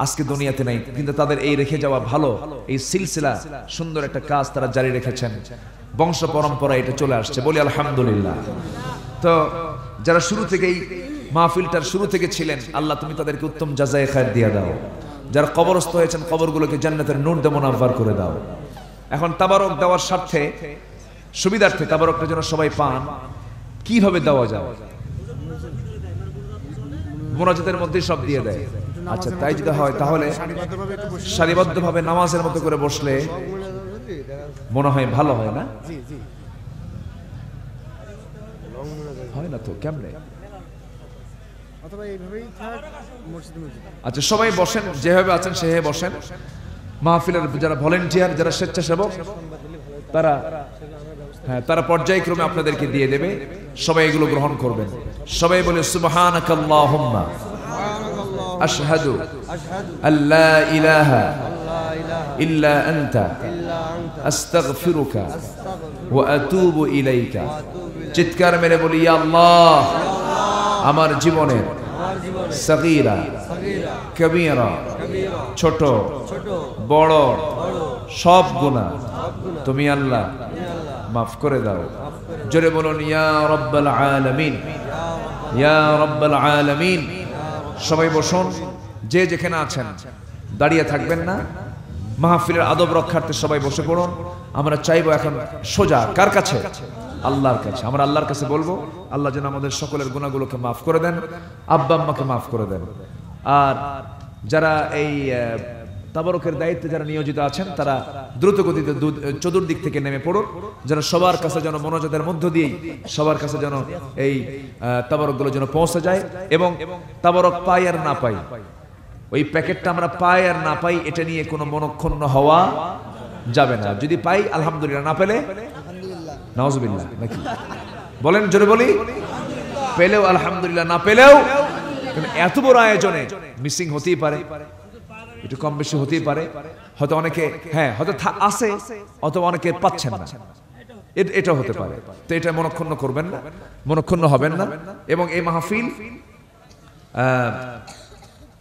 আজকে দুনিয়াতে নাই, কিন্তু তাদের এই রেখে যাওয়া ভালো এই সিলসিলা, সুন্দর একটা কাজ তারা জারি রেখেছেন। বংশ পরম্পরা এটা চলে আসছে, বলি আলহামদুলিল্লাহ। তো যারা শুরু থেকেই মাহফিলটার শুরু থেকে ছিলেন, আল্লাহ তুমি তাদেরকে উত্তম জাযায়ে খায়ের দিয়ে দাও। যারা কবরস্থ হয়েছেন কবরগুলোকে জান্নাতের নূর দিয়ে মুনাফফার করে দাও। এখন তাবারক দেওয়ার স্বার্থে সুবিধার্থে তাবারকটা যেন সবাই পান, কিভাবে দেওয়া যায়? মুনাজাতের মধ্যে সব দিয়ে দেয়। আচ্ছা, তাই যদি হয় তাহলে সারিবদ্ধভাবে নামাজের মতো করে বসলে মনে হয় ভালো হয় না? হয় না তো, কেমনে? আচ্ছা, সবাই বসেন, যেভাবে আছেন সেভাবে বসেন। মাহফিলের যারা ভলেন্টিয়ার, যারা স্বেচ্ছাসেবক, তারা পর্যায়ক্রমে আপনাদেরকে দিয়ে দেবে, সবাই এগুলো গ্রহণ করবেন। সবাই বলে সুবহানাকাল্লাহুম্মা আশহাদু আল্লা ইলাহা ইল্লা আনতা আস্তাগফিরুকা ওয়া আতুবু ইলাইকা। চিৎকার মেরে বলি, ইয়া আল্লাহ, আমার জীবনের সগীরা কবীরা, ছোট বড় সব গুনাহ তুমি আল্লাহ মাফ করে দাও। জোরে বলুন, ইয়া রাব্বাল আলামিন, ইয়া রাব্বাল আলামিন। সবাই বসুন, যে যেখানে আছেন দাঁড়িয়ে থাকবেন না। মাহফিলের আদব রক্ষার্থে সবাই বসে পড়ুন। আমরা চাইবো এখন সোজা কার কাছে? আল্লাহর কাছে। আমরা আল্লাহর কাছে বলবো, আল্লাহ যেন আমাদের সকলের গুনাহগুলোকে মাফ করে দেন, আব্বা আম্মাকে মাফ করে দেন। আর যারা এই তাবারকের দায়িত্বে যারা নিয়োজিত আছেন, তারা দ্রুত গতিতে চতুর্দিক থেকে নেমে পড়ুন, যেন সবার কাছে যেন মনোজাতের মধ্য দিয়েই সবার কাছে যেন এই তাবারকগুলো যেন পৌঁছে যায়। এবং তাবারক পাই আর না পাই, ওই প্যাকেটটা আমরা পাই আর না পাই, এটা নিয়ে কোনো মনক্ষুণ্ণ হওয়া যাবে না। যদি পাই আলহামদুলিল্লাহ, না পেলে নাউজুবিল্লাহ, নাকি বলেন? জোরে বলি, পেলেও আলহামদুলিল্লাহ, না পেলেও। এত বড় আয়োজনে মিসিং হতেই পারে, একটু কম বেশি হতেই পারে। হয়তো অনেকে হয়তো আছে, অথবা অনেকে পাচ্ছেন না, এটা হতে পারে। তো এটা মনক্ষুণ্ণ করবেন না, মনক্ষুণ্ণ হবেন না। এবং এই মাহফিল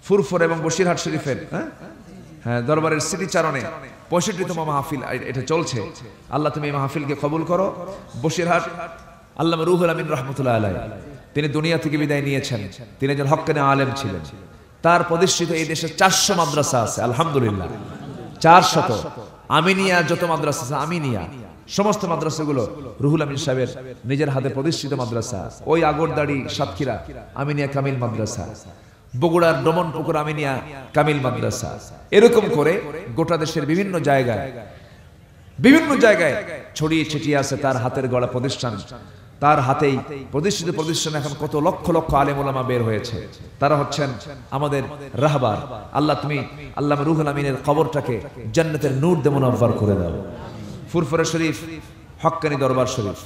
ফুরফুরা এবং বসিরহাট শরীফের দরবারের স্মৃতিচারণে 65তম মাহফিল এটা চলছে। আল্লাহ তুমি এই মাহফিলকে কবুল করো। বসিরহাট আল্লামা রুহুল আমিন রাহমাতুল্লাহ আলাইহি, তিনি দুনিয়া থেকে বিদায় নিয়েছেন। তিনি একজন হক্কানি আলেম ছিলেন। তার প্রতিষ্ঠিত এই দেশে 400 মাদ্রাসা আছে, আলহামদুলিল্লাহ 400। আমিনিয়া যত মাদ্রাসা আছে, আমিনিয়া সমস্ত মাদ্রাসাগুলো রুহুল আমিন সাহেবের নিজের হাতে প্রতিষ্ঠিত মাদ্রাসা। ওই আগরদাড়ি সাতক্ষীরা আমিনিয়া কামিল মাদ্রাসা, বগুড়ার ডমনপুকুর আমিনিয়া কামিল মাদ্রাসা। এরকম করে গোটা দেশের বিভিন্ন জায়গায় ছড়িয়ে ছিটিয়ে আছে তার হাতের গড়া প্রতিষ্ঠান। তার হাতেই প্রতিষ্ঠিত প্রতিষ্ঠান এখন কত লক্ষ লক্ষ আলেম ওলামা বের হয়েছে। তারা হচ্ছেন আমাদের রাহবার। আল্লাহ তুমি আল্লামা রুহুল আমিনের কবরটাকে জান্নাতের নূর দিয়ে মুনাফফার করে দাও। ফুরফুরা শরীফ হক্কানি দরবার শরীফ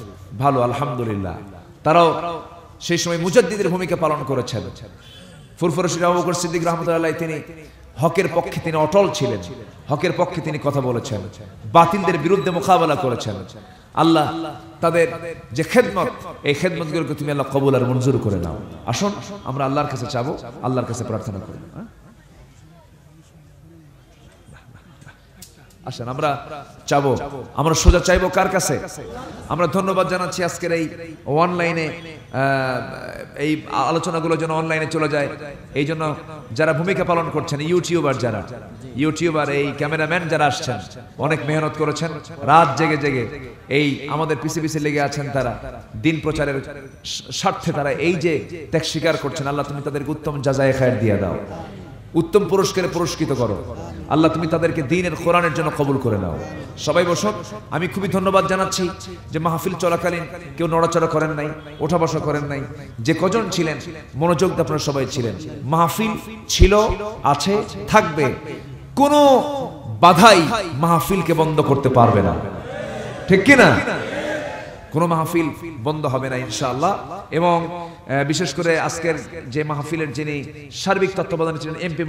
ভালো, আলহামদুলিল্লাহ। তারাও সেই সময় মুজাদ্দিদের ভূমিকা পালন করেছেন। ফুরফুরা শরীফ আবু বকর সিদ্দিক রাহমাতুল্লাহ আলাইহি, তিনি হকের পক্ষে তিনি অটল ছিলেন, হকের পক্ষে তিনি কথা বলেছেন, বাতিলদের বিরুদ্ধে মোকাবেলা করেছেন। আল্লাহ তাদের যে খেদমত, এই খেদমতগুলোকে তুমি আল্লাহ কবুল আর মঞ্জুর করে নাও। আসুন আমরা আল্লাহর কাছে চাবো, আল্লাহর কাছে প্রার্থনা করি। আসেন আমরা চাবো, আমরা সোজা চাইবো কার কাছে? আমরা ধন্যবাদ জানাচ্ছি আজকের এই অনলাইনে এই আলোচনাগুলো যেন অনলাইনে চলে যায়, এই জন্য যারা ভূমিকা পালন করছেন, ইউটিউবার এই ক্যামেরাম্যান যারা আসছেন, অনেক মেহনত করেছেন, রাত জেগে জেগে এই আমাদের পিছে লেগে আছেন। তারা দিন প্রচারের স্বার্থে তারা এই যে ত্যাগ স্বীকার করছেন। আল্লাহ তুমি তাদেরকে উত্তম জাযায়ে খায়ের দিয়ে দাও, উত্তম পুরস্কারে পুরস্কৃত করো। আল্লাহ তুমি তাদেরকে দ্বীনের কোরআনের জন্য কবুল করে নাও। সবাই বসুন। আমি খুবই ধন্যবাদ জানাচ্ছি যে মাহফিল চলাকালীন কেউ নড়াচড়া করেন নাই, ওঠা বসা করেন নাই। যে কজন ছিলেন মনোযোগ দিয়ে আপনারা সবাই ছিলেন। মাহফিল ছিল, আছে, থাকবে। কোনো বাধাই মাহফিলকে বন্ধ করতে পারবে না, ঠিক কি না? কোনো মাহফিল বন্ধ হবে না ইনশাআল্লাহ। এবং বিশেষ করে আজকের যে মাহফিলের যিনি সার্বিক তত্ত্বাবধানে ছিলেন এমপি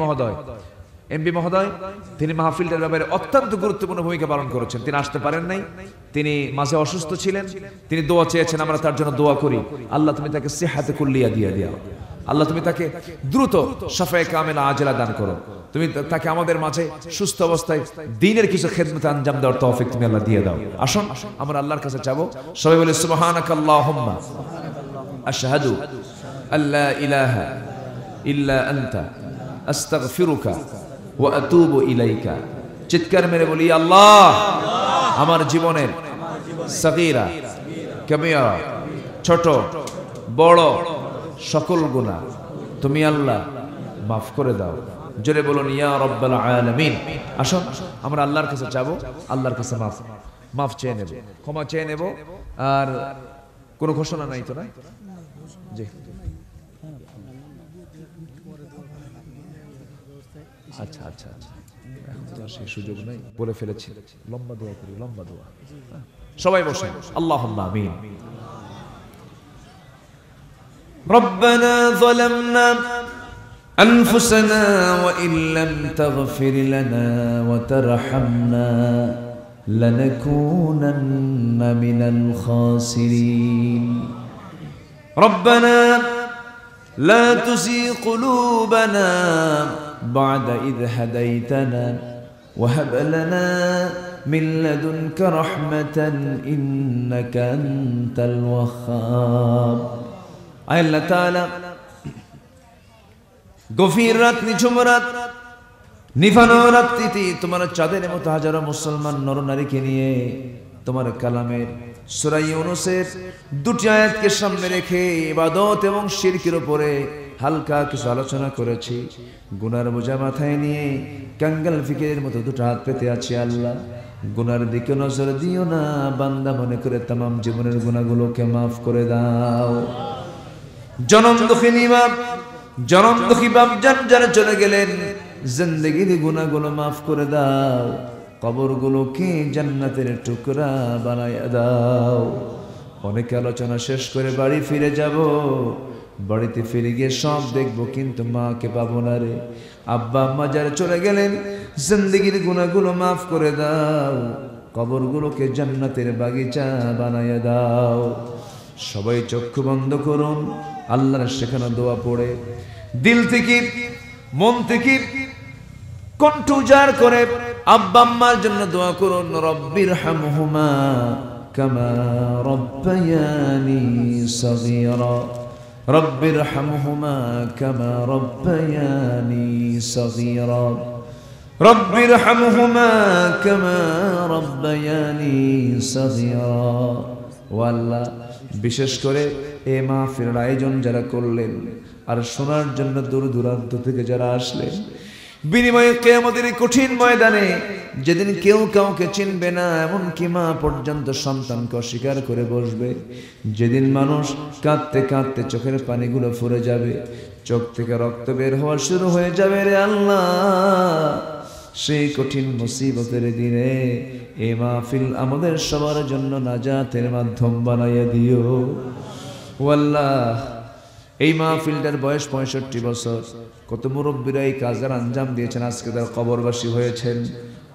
মহোদয়, তিনি মাহফিলটার ব্যাপারে অত্যন্ত গুরুত্বপূর্ণ ভূমিকা পালন করেছেন। তিনি আসতে পারেন নাই, তিনি মাঝে অসুস্থ ছিলেন, তিনি দোয়া চেয়েছেন, আমরা তার জন্য দোয়া করি। আল্লাহ তুমি তাকে সিহাতে কুল্লিয়া দিয়ে দাও। আল্লাহ তুমি তাকে দ্রুত শাফায়ে কামিলা আজলা দান করো। তুমি তাকে আমাদের মাঝে সুস্থ অবস্থায় দ্বীনের কিছু খেদমতে আঞ্জাম দেওয়ার তৌফিক তুমি আল্লাহ দিয়ে দাও। আসুন আমরা আল্লাহর কাছে চাবো। সবাই বলে সুবহানাকাল্লাহুম্মা আশহাদু আল্লা ইলাহা ইল্লা আনতা আস্তাগফিরুকা ওয়া আতুবু ইলাইকা। চিৎকার মেরে বলি আল্লাহ আমার জীবনের সগীরা কবিরা ছোট বড় সকল গুনাহ তুমি আল্লাহ মাফ করে দাও। জোরে বলুন ইয়া রাব্বাল আলামিন। আসুন আমরা আল্লাহর কাছে যাবো, আল্লাহর কাছে মাফ চেয়ে নেব, ক্ষমা চেয়ে নেব। আর কোনো ঘোষণা নাই তো? না জি আচ্ছা আচ্ছা আচ্ছা, এখন তো আর সেই সুযোগ নাই, বলে ফেলেছি। লম্বা দোয়া করি, লম্বা দোয়া। সবাই বসেন। আল্লাহুম্মা আমিন। ربنا ظلمنا أنفسنا وإن لم تغفر لنا وترحمنا لنكونن من الخاسرين ربنا لا تزغ قلوبنا بعد إذ هديتنا وهب لنا من لدنك رحمة إنك أنت الوهاب আল্লাহ তাআলা গভীর রাত, নিঝুম রাত, নিভানো রাত্রিতে তোমার চাঁদের মতো হাজারো মুসলমান নরনারীকে নিয়ে তোমার কালামের সূরা ইউনূসের দুটি আয়াতকে সামনে রেখে ইবাদত এবং শিরকের উপরে হালকা কিছু আলোচনা করেছি। গুনার বোঝা মাথায় নিয়ে কাঙ্গাল ফিকিরের মতো দুটো হাত পেতে আছি। আল্লাহ গুনার দিকে নজর দিও না, বান্দা মনে করে तमाम জীবনের গুনাহগুলোকে মাফ করে দাও। জনম দুঃখিনী মা, জনম দুঃখী বাপজান যারা চলে গেলেন, জিন্দেগির গুনাহগুলো মাফ করে দাও, কবরগুলোকে জান্নাতের টুকরা বানায়া দাও। অনেক আলোচনা শেষ করে বাড়ি ফিরে যাব, বাড়িতে ফিরে গিয়ে সব দেখবো কিন্তু মাকে পাবো না রে। আব্বা আম্মা যারা চলে গেলেন, জিন্দেগির গুনাহগুলো মাফ করে দাও, কবরগুলোকে জান্নাতের বাগিচা বানায়া দাও। সবাই চক্ষু বন্ধ করুন, আল্লাহর শেখানো দোয়া পড়ে দিল থেকে মন থেকে কণ্ঠ উজাড় করে আব্বা আম্মার জন্য দোয়া করুন। রব্বির হামহুমা কামা রব্বায়ানি সগীরা, রব্বির হামহুমা কামা রব্বায়ানি সগীরা, রব্বির হামহুমা কামা রব্বায়ানি সগীরা। ও আল্লাহ, বিশেষ করে এ মাহফিলের আয়োজন যারা করলেন আর শোনার জন্য দূর দূরান্ত থেকে যারা আসলেন, বিনিময়ে কিয়ামতের কঠিন ময়দানে যেদিন কেউ কাউকে চিনবে না, এমনকি মা পর্যন্ত সন্তানকে অস্বীকার করে বসবে, যেদিন মানুষ কাঁদতে কাঁদতে চোখের পানিগুলো ফুরে যাবে, চোখ থেকে রক্ত বের হওয়া শুরু হয়ে যাবে রে আল্লাহ, সেই কঠিন মুসিবতের দিনে এই মাহফিল আমাদের সবার জন্য নাজাতের মাধ্যম বানাইয়া দিও। ও আল্লাহ, এই মাহফিলটার বয়স 65 বছর, কত মুরব্বীরা এই কাজের আঞ্জাম দিয়েছেন, আজকে তারা কবরবাসী হয়েছেন।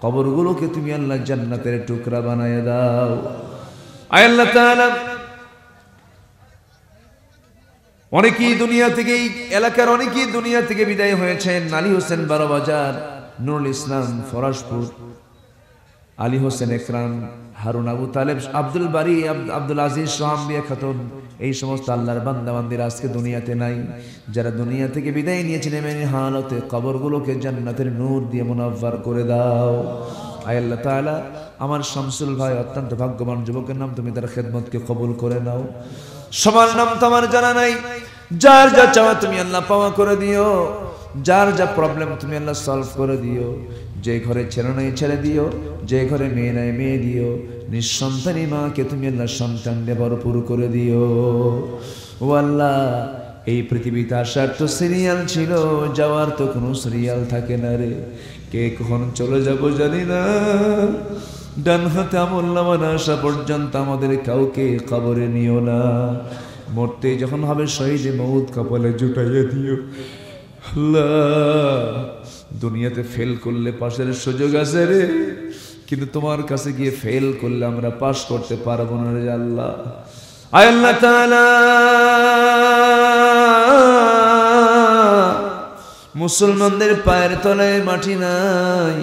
কবরগুলোকে তুমি আল্লাহ জান্নাতের টুকরা বানাইয়া দাও। আয় আল্লাহ তাআলা, অনেকেই দুনিয়া থেকে, এই এলাকার অনেকেই দুনিয়া থেকে বিদায় হয়েছেন। আলী হোসেন বারোবাজার, নুরুল ইসলাম ফরাজপুর, আলী হোসেন একরাম, হারুন আবু তালেব, আব্দুল বারী, আব্দুল আজিজ, সোহাম্বিয়া খাতুন, এই সমস্ত আল্লাহর বান্দা বান্দিরা আজকে দুনিয়াতে নাই। যারা দুনিয়া থেকে বিদায় নিয়েছেন, এমনি হালতে কবরগুলোকে জান্নাতের নূর দিয়ে মুনাফফার করে দাও। আয় আল্লাহ তাআলা, আমার শামসুল ভাই অত্যন্ত ভাগ্যবান যুবকের নাম, তুমি তার খেদমতকে কবুল করে নাও। সবার নাম তো আমার জানা নাই, যার যা চাওয়া তুমি আল্লাহ পাওয়া করে দিও, যার যা প্রবলেম তুমি আল্লাহ সলভ করে দিও। যে ঘরে ছেলে নাই ছেলে দিও, যে ঘরে মেয়ে নাই মেয়ে দিও, নিঃসন্তানী মাকে তুমি আল্লাহ সন্তান দিয়ে ভরপুর করে দিও। ও আল্লাহ, এই পৃথিবীতে আসার তো সিরিয়াল ছিল, যাওয়ার তো কোনো সিরিয়াল থাকে না রে। কে কখন চলে যাব জানি না, ডান হাতে আমলনামা না আসা পর্যন্ত আমাদের কাউকে কবরে নিও না। মরতে যখন হবে শহীদে মউত কপালে জুটাইয়া দিও। আল্লাহ, দুনিয়াতে ফেল করলে পাশের সুযোগ আছে রে, কিন্তু তোমার কাছে গিয়ে ফেল করলে আমরা পাস করতে পারবো না রে আল্লাহ। আয় আল্লাহ তাআলা, মুসলমানদের পায়ের তলায় মাটি নাই,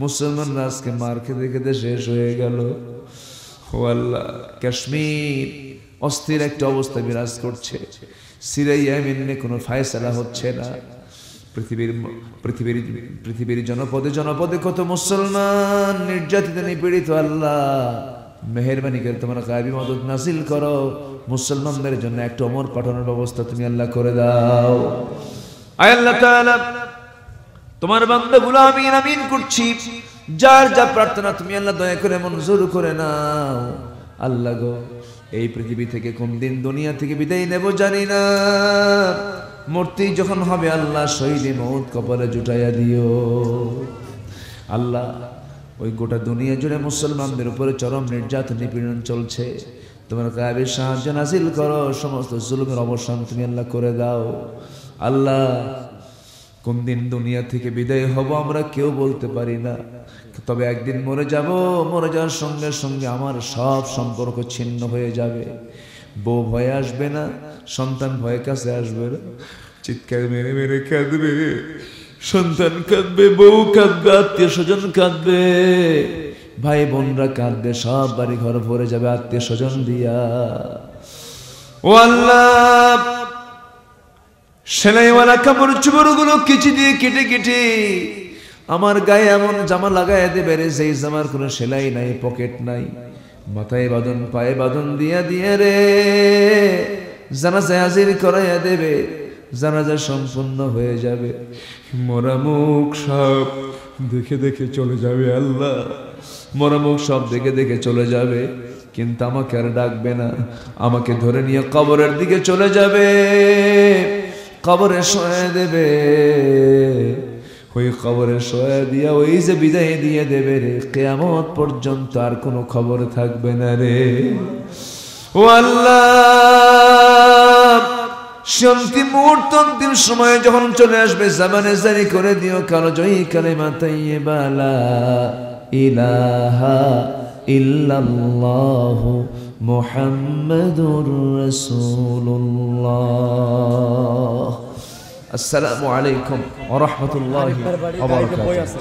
মুসলমানরা আজকে মার খেতে খেতে শেষ হয়ে গেল। ও আল্লাহ, কাশ্মীর অস্থির একটা অবস্থা বিরাজ করছে, সিরিয়া ইয়েমেনে কোনো ফয়সালা হচ্ছে না। পৃথিবীর জনপদে জনপদে কত মুসলমান নির্যাতিত নিপীড়িত। আল্লাহ মেহেরবানি করে তোমার গায়বী মদদ নাজিল করো, মুসলমানদের জন্য একটা ওমর পাঠানোর ব্যবস্থা তুমি আল্লাহ করে দাও। আয় আল্লাহ তাআলা, তোমার বান্দাগুলো আমিন আমিন করছি, যার যা প্রার্থনা তুমি আল্লাহ দয়া করে মঞ্জুর করে নাও। আল্লাহ গো, এই পৃথিবী থেকে কোন দিন দুনিয়া থেকে বিদায় নেব জানি না, মূর্তি যখন হবে আল্লাহ শহীদে মউত কপালে জুটাইয়া দিও। আল্লাহ, ওই গোটা দুনিয়া জুড়ে মুসলমানদের উপরে চরম নির্যাতন নিপীড়ন চলছে, তোমার গায়েবের সাহায্য নাজিল করো, সমস্ত জুলুমের অবসান তুমি আল্লাহ করে দাও। আল্লাহ, কোন দিন দুনিয়া থেকে বিদায় হব আমরা কেউ বলতে পারি না, তবে একদিন মরে যাব, মরে যাওয়ার সঙ্গে সঙ্গে আমার সব সম্পর্ক ছিন্ন হয়ে যাবে। বউ ভয়ে আসবে না, সন্তান ভয়ে কাছে আসবে না, চিৎকার মেরে মেরে কাঁদবে, সন্তান কাঁদবে, বউ কাঁদবে, আত্মীয় স্বজন কাঁদবে, ভাই বোনরা কাঁদবে, সব বাড়ি ঘর ভরে যাবে আত্মীয় স্বজন দিয়া। ও আল্লাহ, সেলাইওয়ালা কাপড় চোপড় গুলো কেচি দিয়ে কেটে কেটে আমার গায়ে এমন জামা লাগাইয়া দেবে রে, যেই জামার কোনো সেলাই নাই, পকেট নাই, মাথায় বাঁধন পায়ে বাঁধন দিয়া দিয়ে রে জানাজা হাজির করাইয়া দেবে, জানাজা সম্পূর্ণ হয়ে যাবে, মরা মুখ সব দেখে দেখে চলে যাবে। আল্লাহ, মরা মুখ সব দেখে দেখে চলে যাবে, কিন্তু আমাকে আর ডাকবে না, আমাকে ধরে নিয়ে কবরের দিকে চলে যাবে, কবরে শোয়া দেবে। ওই কবরে শোয়া দিয়া ওই যে বিদায় দিয়ে দেবে রে, কিয়ামত পর্যন্ত আর কোনো খবর থাকবে না রে। ও আল্লাহ, শান্তি মুহূর্ত অন্তিম সময়ে যখন চলে আসবে, জামানে জারি করে দিও কালো জয়ী কালেমা তাইয়্যিবা লা ইলাহা ইল্লাল্লাহু মুহাম্মাদুর রাসূলুল্লাহ। আসসালামু আলাইকুম ওয়া রাহমাতুল্লাহি ওয়া বারাকাতুহু।